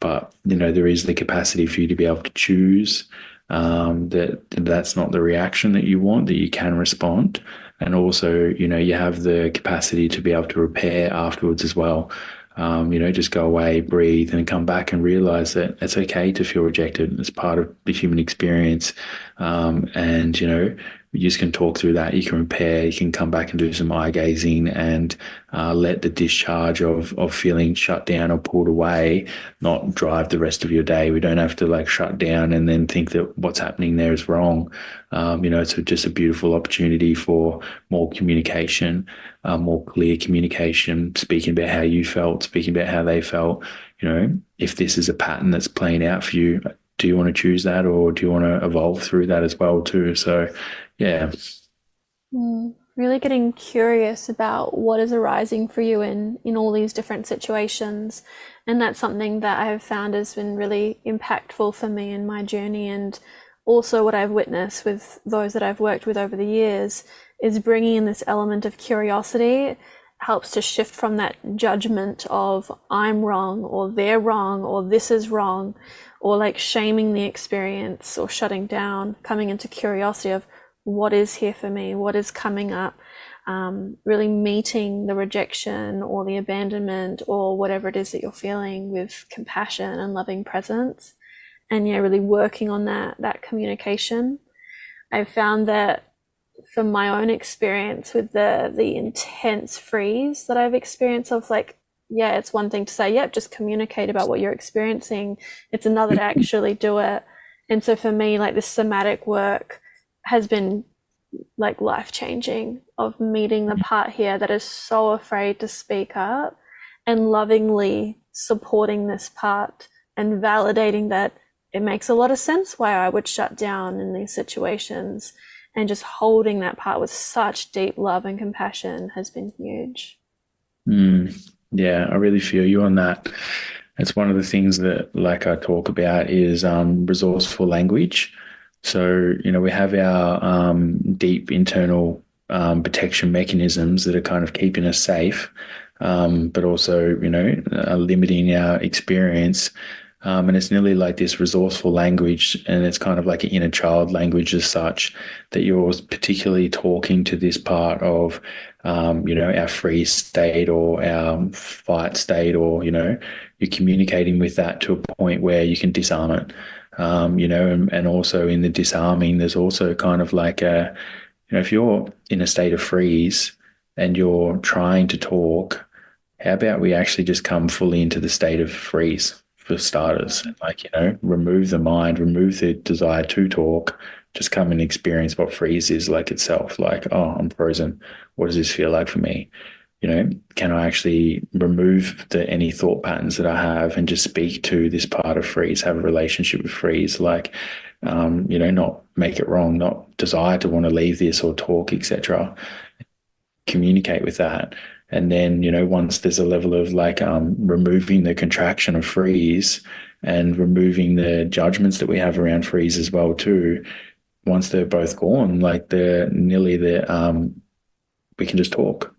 [SPEAKER 2] But, there is the capacity for you to be able to choose that's not the reaction that you want, that you can respond. And also, you have the capacity to be able to repair afterwards as well. Just go away, breathe, and come back and realize that it's okay to feel rejected. It's part of the human experience. And, you just can talk through that. You can repair, you can come back and do some eye gazing and let the discharge of feeling shut down or pulled away not drive the rest of your day. We don't have to like shut down and then think that what's happening there is wrong. It's just a beautiful opportunity for more communication, more clear communication, speaking about how you felt, speaking about how they felt. If this is a pattern that's playing out for you, do you want to choose that, or do you want to evolve through that as well too? So, yeah.
[SPEAKER 1] Really getting curious about what is arising for you in all these different situations. And that's something that I have found has been really impactful for me in my journey, and also what I've witnessed with those that I've worked with over the years is bringing in this element of curiosity. Helps to shift from that judgment of I'm wrong or they're wrong or this is wrong, or like shaming the experience or shutting down, coming into curiosity of what is here for me, what is coming up, really meeting the rejection or the abandonment or whatever it is that you're feeling with compassion and loving presence. And really working on that communication. I've found that from my own experience with the intense freeze that I've experienced of it's one thing to say, yep, just communicate about what you're experiencing. It's another to actually do it. And so for me, this somatic work has been life-changing, of meeting the part here that is so afraid to speak up and lovingly supporting this part and validating that it makes a lot of sense why I would shut down in these situations. And just holding that part with such deep love and compassion has been huge.
[SPEAKER 2] Yeah, I really feel you on that. It's one of the things that I talk about is resourceful language. So, we have our deep internal protection mechanisms that are kind of keeping us safe, but also, are limiting our experience. And it's nearly like this resourceful language, and it's kind of like an inner child language as such, that you're particularly talking to this part of, our freeze state or our fight state, or, you're communicating with that to a point where you can disarm it. And also in the disarming, there's also kind of if you're in a state of freeze, and you're trying to talk, how about we actually just come fully into the state of freeze for starters? Like, remove the mind, remove the desire to talk, just come and experience what freeze is like itself. Like, oh, I'm frozen. What does this feel like for me? Can I actually remove any thought patterns that I have and just speak to this part of freeze, have a relationship with freeze, like, not make it wrong, not desire to want to leave this or talk, etc. Communicate with that. And then, once there's a level of like removing the contraction of freeze and removing the judgments that we have around freeze as well too, once they're both gone, like they're nearly there, we can just talk.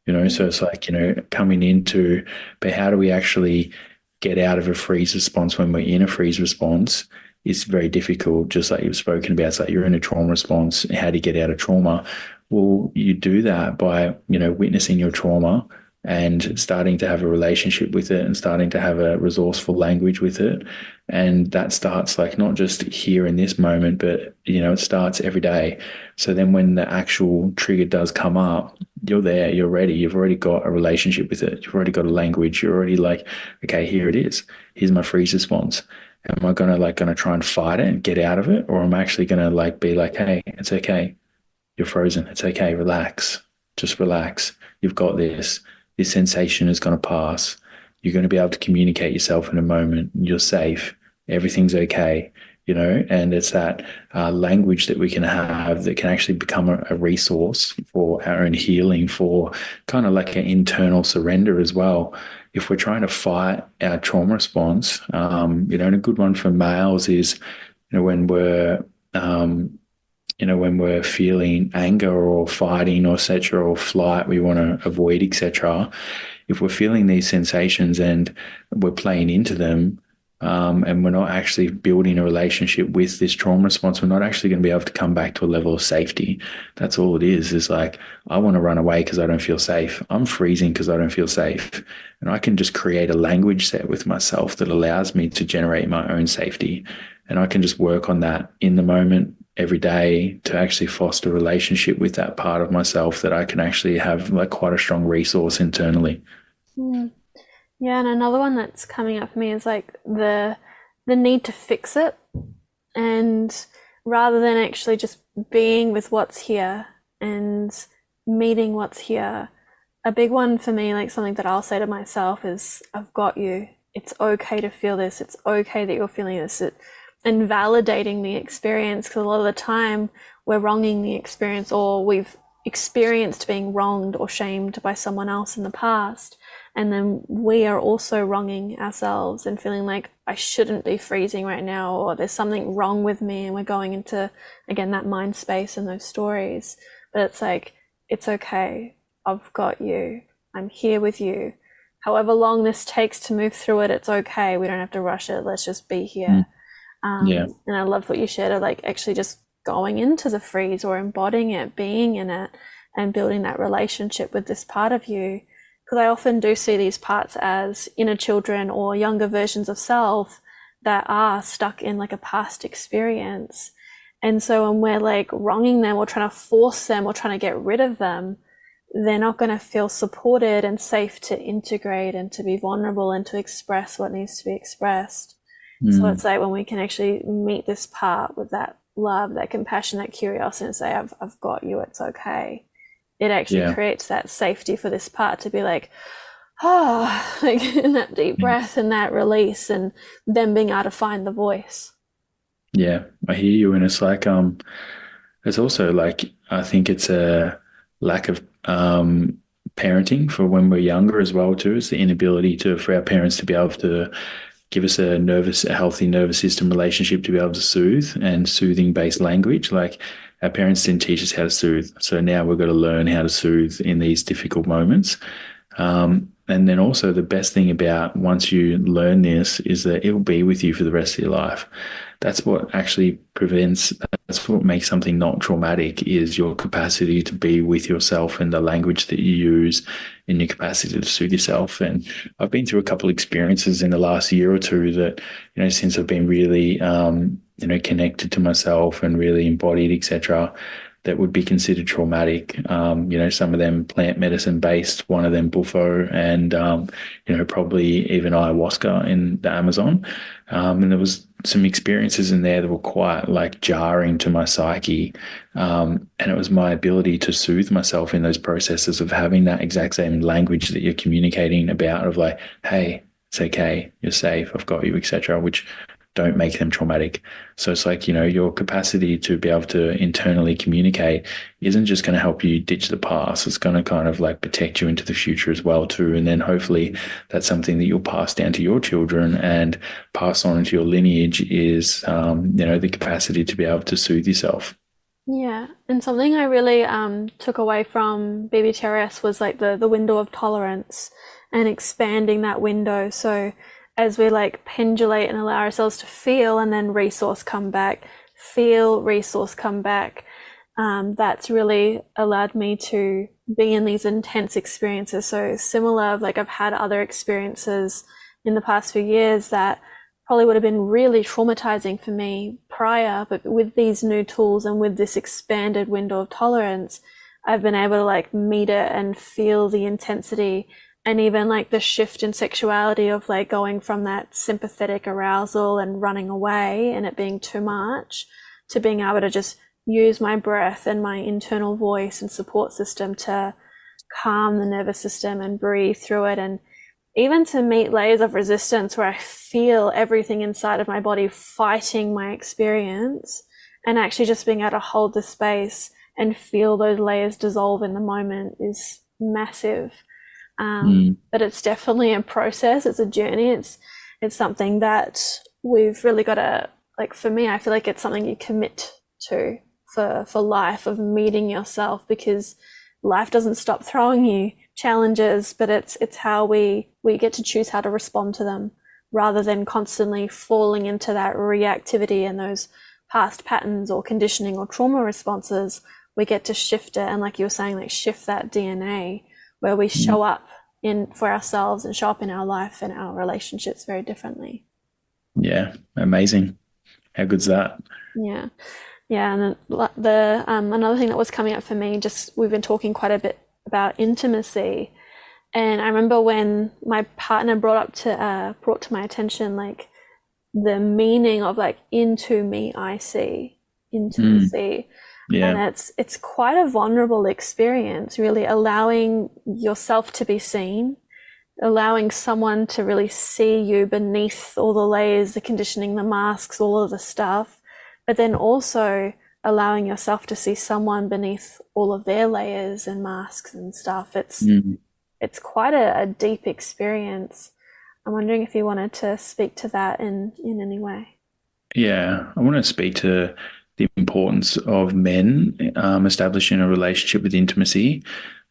[SPEAKER 2] So it's like, coming into, but how do we actually get out of a freeze response when we're in a freeze response is very difficult, just like you've spoken about. It's like you're in a trauma response. How do you get out of trauma? Well, you do that by, witnessing your trauma and starting to have a relationship with it and starting to have a resourceful language with it. And that starts like not just here in this moment, but, it starts every day. So then when the actual trigger does come up, you're there, you're ready, you've already got a relationship with it. You've already got a language. You're already like, okay, here it is. Here's my freeze response. Am I gonna try and fight it and get out of it? Or am I actually gonna like be like, hey, it's okay. You're frozen. It's okay. Relax. Just relax. You've got this. This sensation is going to pass. You're going to be able to communicate yourself in a moment. You're safe. Everything's okay. And it's that language that we can have that can actually become a resource for our own healing, for kind of like an internal surrender as well. If we're trying to fight our trauma response, and a good one for males is, when we're when we're feeling anger or fighting or etc. or flight, we want to avoid, etc. If we're feeling these sensations and we're playing into them, and we're not actually building a relationship with this trauma response, we're not actually going to be able to come back to a level of safety. That's all it is like, I want to run away because I don't feel safe. I'm freezing because I don't feel safe. And I can just create a language set with myself that allows me to generate my own safety. And I can just work on that in the moment every day to actually foster a relationship with that part of myself that I can actually have like quite a strong resource internally.
[SPEAKER 1] Mm. Yeah, and another one that's coming up for me is like the need to fix it, and rather than actually just being with what's here and meeting what's here. A big one for me, like something that I'll say to myself is, I've got you. It's okay to feel this. It's okay that you're feeling this. And validating the experience, because a lot of the time we're wronging the experience, or we've experienced being wronged or shamed by someone else in the past. And then we are also wronging ourselves and feeling like I shouldn't be freezing right now, or there's something wrong with me. And we're going into, again, that mind space and those stories. But it's like, it's okay. I've got you. I'm here with you. However long this takes to move through it, it's okay. We don't have to rush it. Let's just be here.
[SPEAKER 2] Yeah.
[SPEAKER 1] And I love what you shared of like actually just going into the freeze or embodying it, being in it, and building that relationship with this part of you. Because I often do see these parts as inner children or younger versions of self that are stuck in like a past experience. And so when we're like wronging them or trying to force them or trying to get rid of them, they're not going to feel supported and safe to integrate and to be vulnerable and to express what needs to be expressed. So it's like when we can actually meet this part with that love, that compassion, that curiosity, and say, I've got you, it's okay. It actually creates that safety for this part to be like, oh, like in that deep breath and that release, and them being able to find the voice.
[SPEAKER 2] Yeah, I hear you. And it's like, it's also like, I think it's a lack of parenting for when we're younger as well too. It's the inability for our parents to be able to give us a healthy nervous system relationship to be able to soothe, and soothing based language. Like, our parents didn't teach us how to soothe. So now we've got to learn how to soothe in these difficult moments. And then also the best thing about once you learn this is that it will be with you for the rest of your life. That's what actually that's what makes something not traumatic, is your capacity to be with yourself and the language that you use in your capacity to soothe yourself. And I've been through a couple of experiences in the last year or two that, since I've been really, connected to myself and really embodied, etc., that would be considered traumatic. Some of them plant medicine based, one of them bufo, and probably even ayahuasca in the Amazon. And there was some experiences in there that were quite like jarring to my psyche. And it was my ability to soothe myself in those processes of having that exact same language that you're communicating about, of like, hey, it's okay, you're safe, I've got you, etc., which don't make them traumatic. So it's like, your capacity to be able to internally communicate isn't just going to help you ditch the past. It's going to kind of like protect you into the future as well too. And then hopefully that's something that you'll pass down to your children and pass on into your lineage is, the capacity to be able to soothe yourself.
[SPEAKER 1] Yeah, and something I really took away from BBTRS was like the window of tolerance and expanding that window. So as we like pendulate and allow ourselves to feel and then resource come back, feel, resource come back, that's really allowed me to be in these intense experiences. So similar, like I've had other experiences in the past few years that probably would have been really traumatizing for me prior, but with these new tools and with this expanded window of tolerance, I've been able to like meet it and feel the intensity, and even like the shift in sexuality of like going from that sympathetic arousal and running away and it being too much to being able to just use my breath and my internal voice and support system to calm the nervous system and breathe through it. And even to meet layers of resistance where I feel everything inside of my body fighting my experience, and actually just being able to hold the space and feel those layers dissolve in the moment is massive. But it's definitely a process. It's a journey. It's something that we've really got to, like, for me, I feel like it's something you commit to for life, of meeting yourself, because life doesn't stop throwing you challenges, but it's how we get to choose how to respond to them, rather than constantly falling into that reactivity and those past patterns or conditioning or trauma responses. We get to shift it, and like you were saying, like shift that DNA where we show up in for ourselves and show up in our life and our relationships very differently.
[SPEAKER 2] Yeah, amazing. How good's that?
[SPEAKER 1] Yeah. Yeah, and the another thing that was coming up for me, just we've been talking quite a bit about intimacy, and I remember when my partner brought to my attention like the meaning of like into me I see intimacy.
[SPEAKER 2] Yeah.
[SPEAKER 1] And it's quite a vulnerable experience, really allowing yourself to be seen, allowing someone to really see you beneath all the layers, the conditioning, the masks, all of the stuff, but then also allowing yourself to see someone beneath all of their layers and masks and stuff. It's quite a deep experience. I'm wondering if you wanted to speak to that in any way.
[SPEAKER 2] Yeah, I want to speak to the importance of men establishing a relationship with intimacy.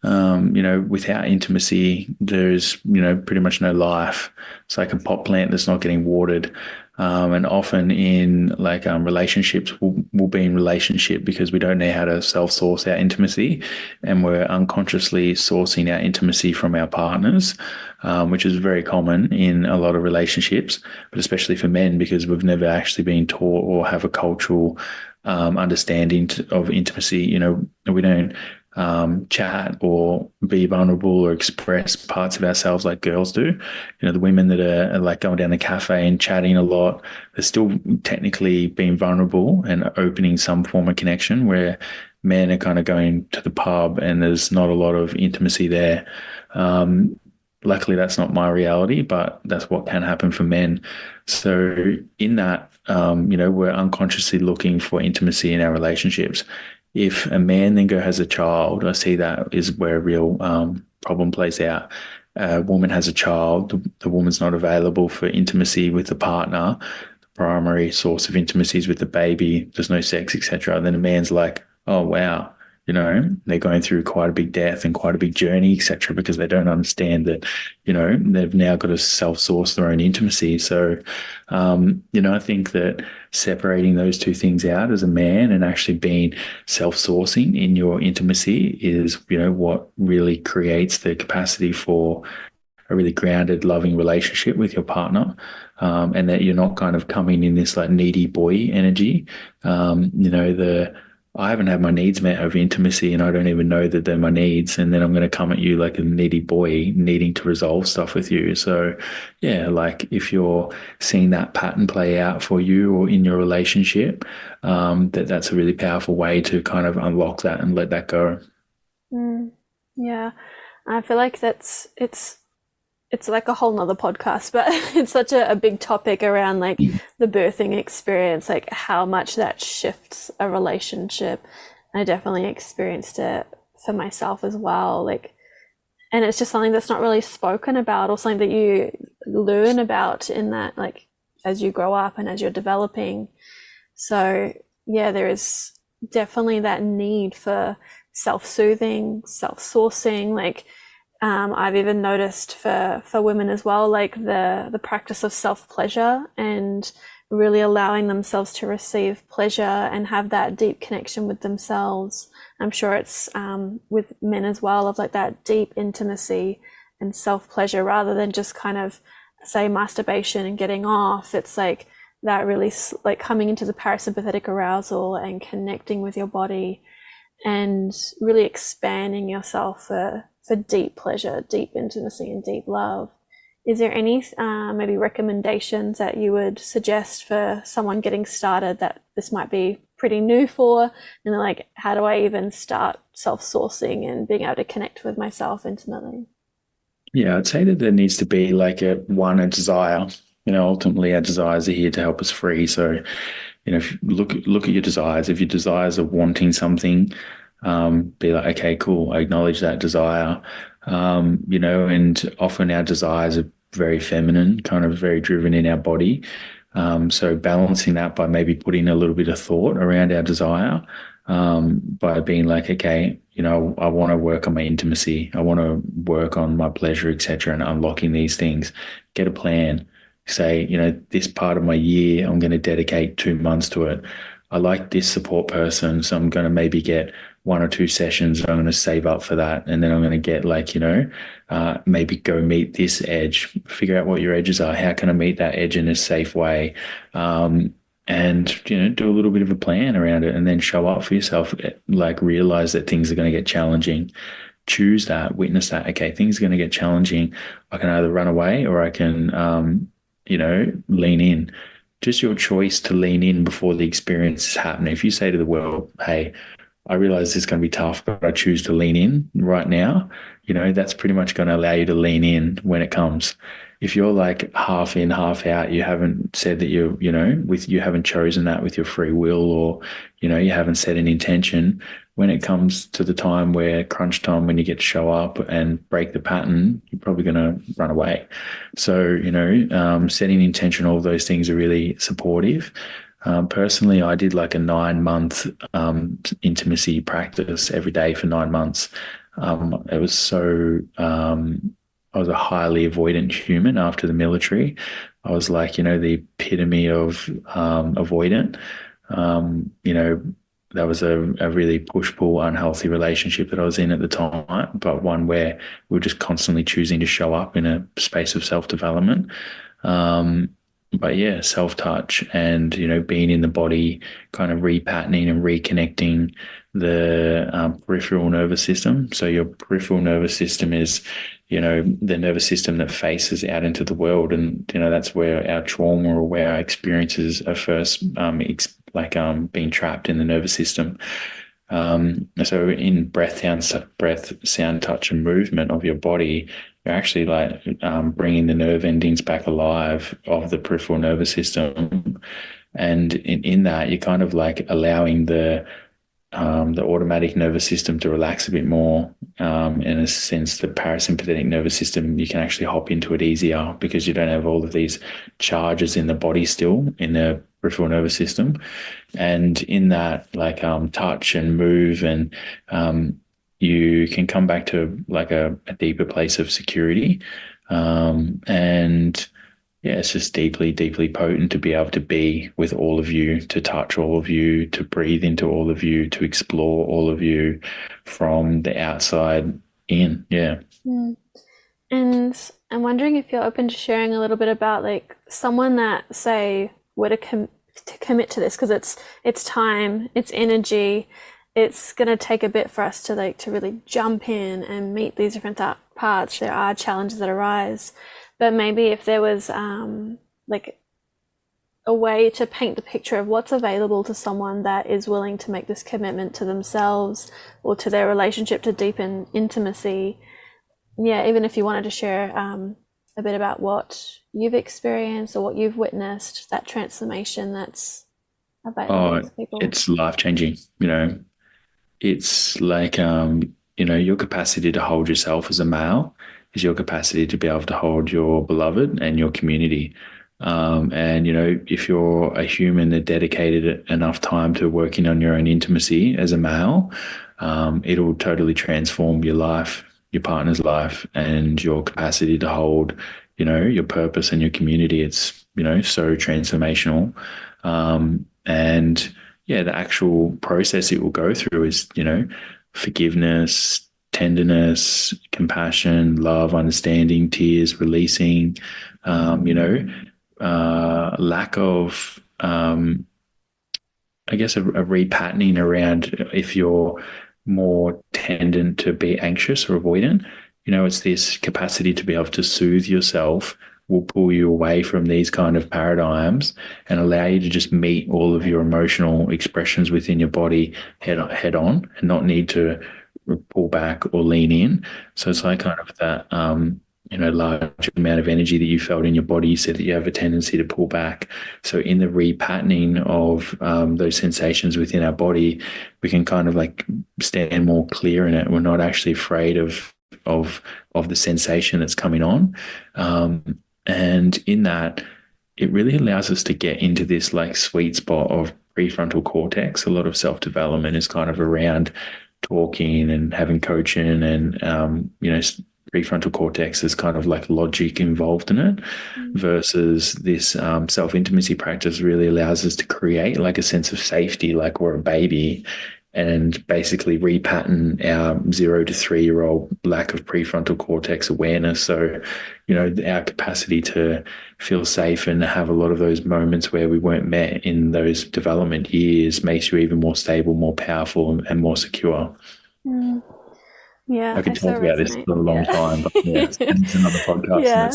[SPEAKER 2] Without intimacy, there's, pretty much no life. It's like a pot plant that's not getting watered. And often in like relationships, we'll be in relationship because we don't know how to self-source our intimacy, and we're unconsciously sourcing our intimacy from our partners, which is very common in a lot of relationships, but especially for men, because we've never actually been taught or have a cultural understanding of intimacy. We don't chat or be vulnerable or express parts of ourselves like girls do. The women that are like going down the cafe and chatting a lot, they're still technically being vulnerable and opening some form of connection, where men are kind of going to the pub and there's not a lot of intimacy there. Luckily, that's not my reality, but that's what can happen for men. So in that, we're unconsciously looking for intimacy in our relationships. If a man then has a child, I see that is where a real problem plays out. A woman has a child, the woman's not available for intimacy with the partner. The primary source of intimacy is with the baby. There's no sex, etc. Then a man's like, oh, wow. They're going through quite a big death and quite a big journey, etc., because they don't understand that, they've now got to self-source their own intimacy. So, I think that separating those two things out as a man and actually being self-sourcing in your intimacy is, what really creates the capacity for a really grounded, loving relationship with your partner, and that you're not kind of coming in this like needy boy energy. I haven't had my needs met over intimacy and I don't even know that they're my needs. And then I'm going to come at you like a needy boy needing to resolve stuff with you. So, yeah, like if you're seeing that pattern play out for you or in your relationship, that's a really powerful way to kind of unlock that and let that go.
[SPEAKER 1] Mm, yeah, I feel like it's like a whole nother podcast, but it's such a big topic around like the birthing experience, like how much that shifts a relationship. I definitely experienced it for myself as well. Like, and it's just something that's not really spoken about or something that you learn about in that, like, as you grow up and as you're developing. So, yeah, there is definitely that need for self-soothing, self-sourcing, like I've even noticed for women as well, like the practice of self pleasure and really allowing themselves to receive pleasure and have that deep connection with themselves. I'm sure it's with men as well, of like that deep intimacy and self pleasure rather than just kind of say masturbation and getting off. It's like that really like coming into the parasympathetic arousal and connecting with your body and really expanding yourself for deep pleasure, deep intimacy, and deep love. Is there any maybe recommendations that you would suggest for someone getting started that this might be pretty new for? And like, how do I even start self-sourcing and being able to connect with myself intimately?
[SPEAKER 2] Yeah, I'd say that there needs to be like a desire. Ultimately our desires are here to help us free. So, if you look at your desires. If your desires are wanting something, be like, okay, cool. I acknowledge that desire. And often our desires are very feminine, kind of very driven in our body. So balancing that by maybe putting a little bit of thought around our desire, by being like, okay, I want to work on my intimacy. I want to work on my pleasure, etc., and unlocking these things. Get a plan. Say, this part of my year, I'm going to dedicate 2 months to it. I like this support person, so I'm going to maybe get 1 or 2 sessions. I'm going to save up for that. And then I'm going to get like, maybe go meet this edge, figure out what your edges are. How can I meet that edge in a safe way? And, do a little bit of a plan around it and then show up for yourself. Like realize that things are going to get challenging. Choose that, witness that. Okay, things are going to get challenging. I can either run away or I can, lean in. Just your choice to lean in before the experience is happening. If you say to the world, hey, I realize this is going to be tough, but I choose to lean in right now, that's pretty much going to allow you to lean in when it comes. If you're like half in, half out, you haven't said that you haven't chosen that with your free will, or, you haven't set an intention. When it comes to the time where crunch time, when you get to show up and break the pattern, you're probably going to run away. So, setting intention, all of those things are really supportive. Personally, I did like a 9 month intimacy practice every day for 9 months. It was so, I was a highly avoidant human after the military. I was like, the epitome of avoidant. That was a really push-pull, unhealthy relationship that I was in at the time, but one where we were just constantly choosing to show up in a space of self-development. But yeah, self-touch and, being in the body, kind of repatterning and reconnecting the peripheral nervous system. So your peripheral nervous system is, the nervous system that faces out into the world. And, that's where our trauma or where our experiences are first being trapped in the nervous system. So in breath, sound, touch, and movement of your body, you're actually like bringing the nerve endings back alive of the peripheral nervous system, and in that you're kind of like allowing the automatic nervous system to relax a bit more. In a sense, the parasympathetic nervous system, you can actually hop into it easier because you don't have all of these charges in the body still in the peripheral nervous system. And in that, like touch and move, and you can come back to like a deeper place of security. And yeah, it's just deeply, deeply potent to be able to be with all of you, to touch all of you, to breathe into all of you, to explore all of you from the outside in. Yeah.
[SPEAKER 1] Mm. And I'm wondering if you're open to sharing a little bit about like someone that say were to to commit to this, because it's time, it's energy. It's going to take a bit for us to really jump in and meet these different parts. There are challenges that arise, but maybe if there was like a way to paint the picture of what's available to someone that is willing to make this commitment to themselves or to their relationship, to deepen intimacy. Yeah, even if you wanted to share a bit about what you've experienced or what you've witnessed, that transformation that's available to people.
[SPEAKER 2] It's life-changing, It's like, your capacity to hold yourself as a male is your capacity to be able to hold your beloved and your community. And, if you're a human that dedicated enough time to working on your own intimacy as a male, it'll totally transform your life, your partner's life, and your capacity to hold, your purpose and your community. It's, so transformational. And yeah, the actual process it will go through is, forgiveness, tenderness, compassion, love, understanding, tears, releasing, lack of, I guess, a repatterning around if you're more tendent to be anxious or avoidant. It's this capacity to be able to soothe yourself will pull you away from these kind of paradigms and allow you to just meet all of your emotional expressions within your body head on and not need to pull back or lean in. So it's like kind of that, large amount of energy that you felt in your body. You said that you have a tendency to pull back. So in the repatterning of those sensations within our body, we can kind of like stand more clear in it. We're not actually afraid of the sensation that's coming on. And in that, it really allows us to get into this like sweet spot of prefrontal cortex. A lot of self-development is kind of around talking and having coaching and, prefrontal cortex is kind of like logic involved in it versus this self-intimacy practice really allows us to create like a sense of safety, like we're a baby, and basically repattern our 0 to 3-year-old lack of prefrontal cortex awareness. So, our capacity to feel safe and have a lot of those moments where we weren't met in those development years makes you even more stable, more powerful, and more secure.
[SPEAKER 1] Mm. Yeah,
[SPEAKER 2] I could talk about this for a long time, but yeah, it's another podcast.
[SPEAKER 1] Yeah,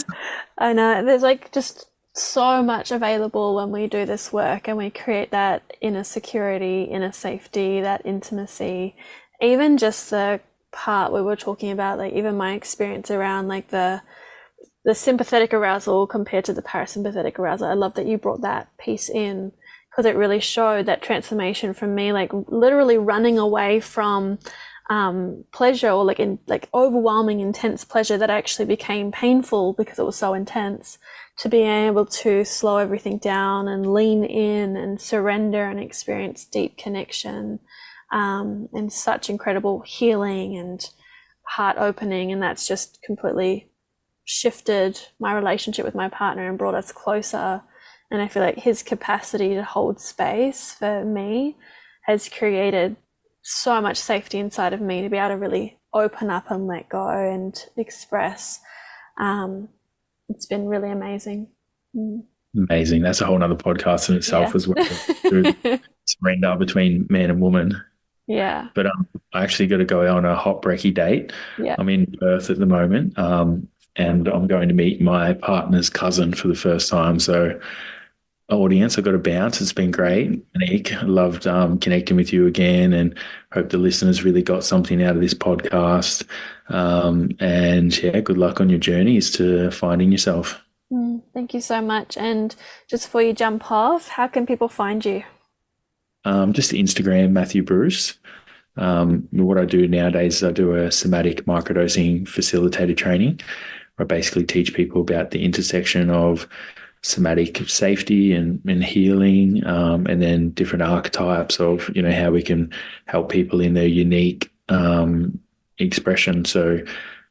[SPEAKER 1] I know. There's like just so much available when we do this work and we create that inner security, inner safety, that intimacy. Even just the part we were talking about, like even my experience around like the sympathetic arousal compared to the parasympathetic arousal. I love that you brought that piece in because it really showed that transformation from me, like literally running away from pleasure or like overwhelming intense pleasure that actually became painful because it was so intense, to being able to slow everything down and lean in and surrender and experience deep connection and such incredible healing and heart opening. And that's just completely shifted my relationship with my partner and brought us closer. And I feel like his capacity to hold space for me has created so much safety inside of me to be able to really open up and let go and express. It's been really amazing.
[SPEAKER 2] Amazing. That's a whole nother podcast in itself as well. Surrender between man and woman.
[SPEAKER 1] Yeah.
[SPEAKER 2] But I actually got to go on a hot brekkie date.
[SPEAKER 1] Yeah.
[SPEAKER 2] I'm in Perth at the moment, and I'm going to meet my partner's cousin for the first time. So audience, I've got to bounce. It's been great, Monique. I loved connecting with you again and hope the listeners really got something out of this podcast. And yeah, good luck on your journeys to finding yourself.
[SPEAKER 1] Thank you so much. And just before you jump off, how can people find you?
[SPEAKER 2] Just Instagram, Matthew Bruce. What I do nowadays is I do a somatic microdosing facilitator training where I basically teach people about the intersection of somatic safety and healing, and then different archetypes of, how we can help people in their unique expression. So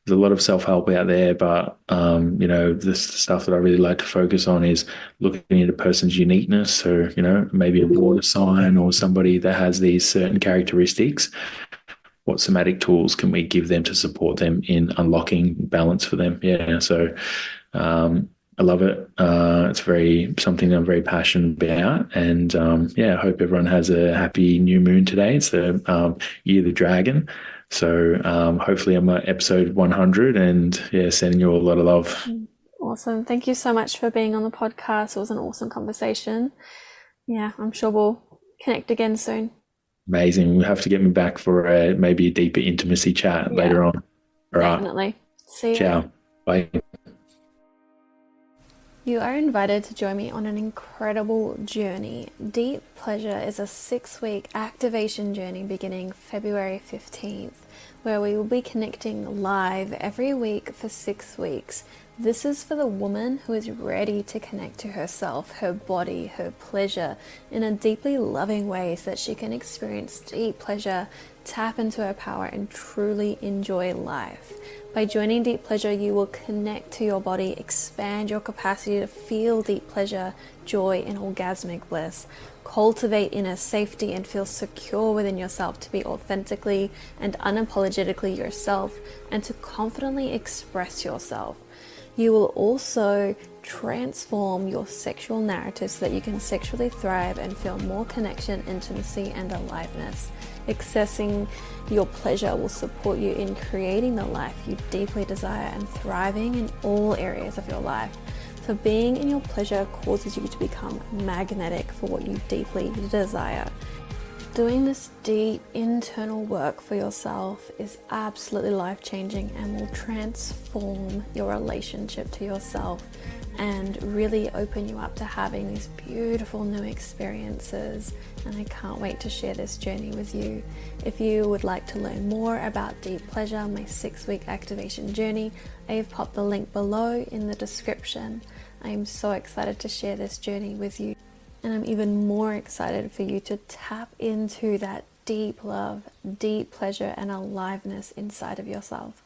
[SPEAKER 2] there's a lot of self-help out there, but, the stuff that I really like to focus on is looking at a person's uniqueness. So, maybe a water sign or somebody that has these certain characteristics. What somatic tools can we give them to support them in unlocking balance for them? Yeah. So, I love it. It's something I'm very passionate about, and I hope everyone has a happy new moon today. It's the year of the dragon, so hopefully I'm at episode 100, and sending you all a lot of love.
[SPEAKER 1] Awesome. Thank you so much for being on the podcast. It was an awesome conversation. Yeah, I'm sure we'll connect again soon.
[SPEAKER 2] Amazing. We'll have to get me back for maybe a deeper intimacy chat later on. All right.
[SPEAKER 1] Definitely. See you.
[SPEAKER 2] Ciao. Bye.
[SPEAKER 1] You are invited to join me on an incredible journey. Deep Pleasure is a 6-week activation journey beginning February 15th, where we will be connecting live every week for 6 weeks. This is for the woman who is ready to connect to herself, her body, her pleasure in a deeply loving way so that she can experience deep pleasure, tap into her power, and truly enjoy life. By joining Deep Pleasure, you will connect to your body, expand your capacity to feel deep pleasure, joy, and orgasmic bliss. Cultivate inner safety and feel secure within yourself to be authentically and unapologetically yourself and to confidently express yourself. You will also transform your sexual narrative so that you can sexually thrive and feel more connection, intimacy, and aliveness. Accessing your pleasure will support you in creating the life you deeply desire and thriving in all areas of your life. For being in your pleasure causes you to become magnetic for what you deeply desire. Doing this deep internal work for yourself is absolutely life-changing and will transform your relationship to yourself and really open you up to having these beautiful new experiences. And I can't wait to share this journey with you. If you would like to learn more about Deep Pleasure, my 6-week activation journey, I have popped the link below in the description. I am so excited to share this journey with you. And I'm even more excited for you to tap into that deep love, deep pleasure, and aliveness inside of yourself.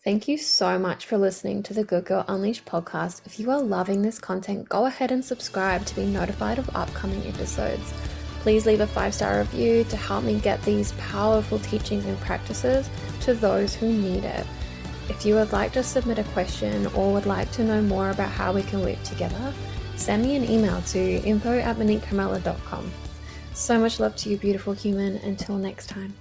[SPEAKER 1] Thank you so much for listening to the Good Girl Unleashed podcast. If you are loving this content, go ahead and subscribe to be notified of upcoming episodes. Please leave a 5-star review to help me get these powerful teachings and practices to those who need it. If you would like to submit a question or would like to know more about how we can work together, send me an email to info@moniquecarmela.com. So much love to you, beautiful human. Until next time.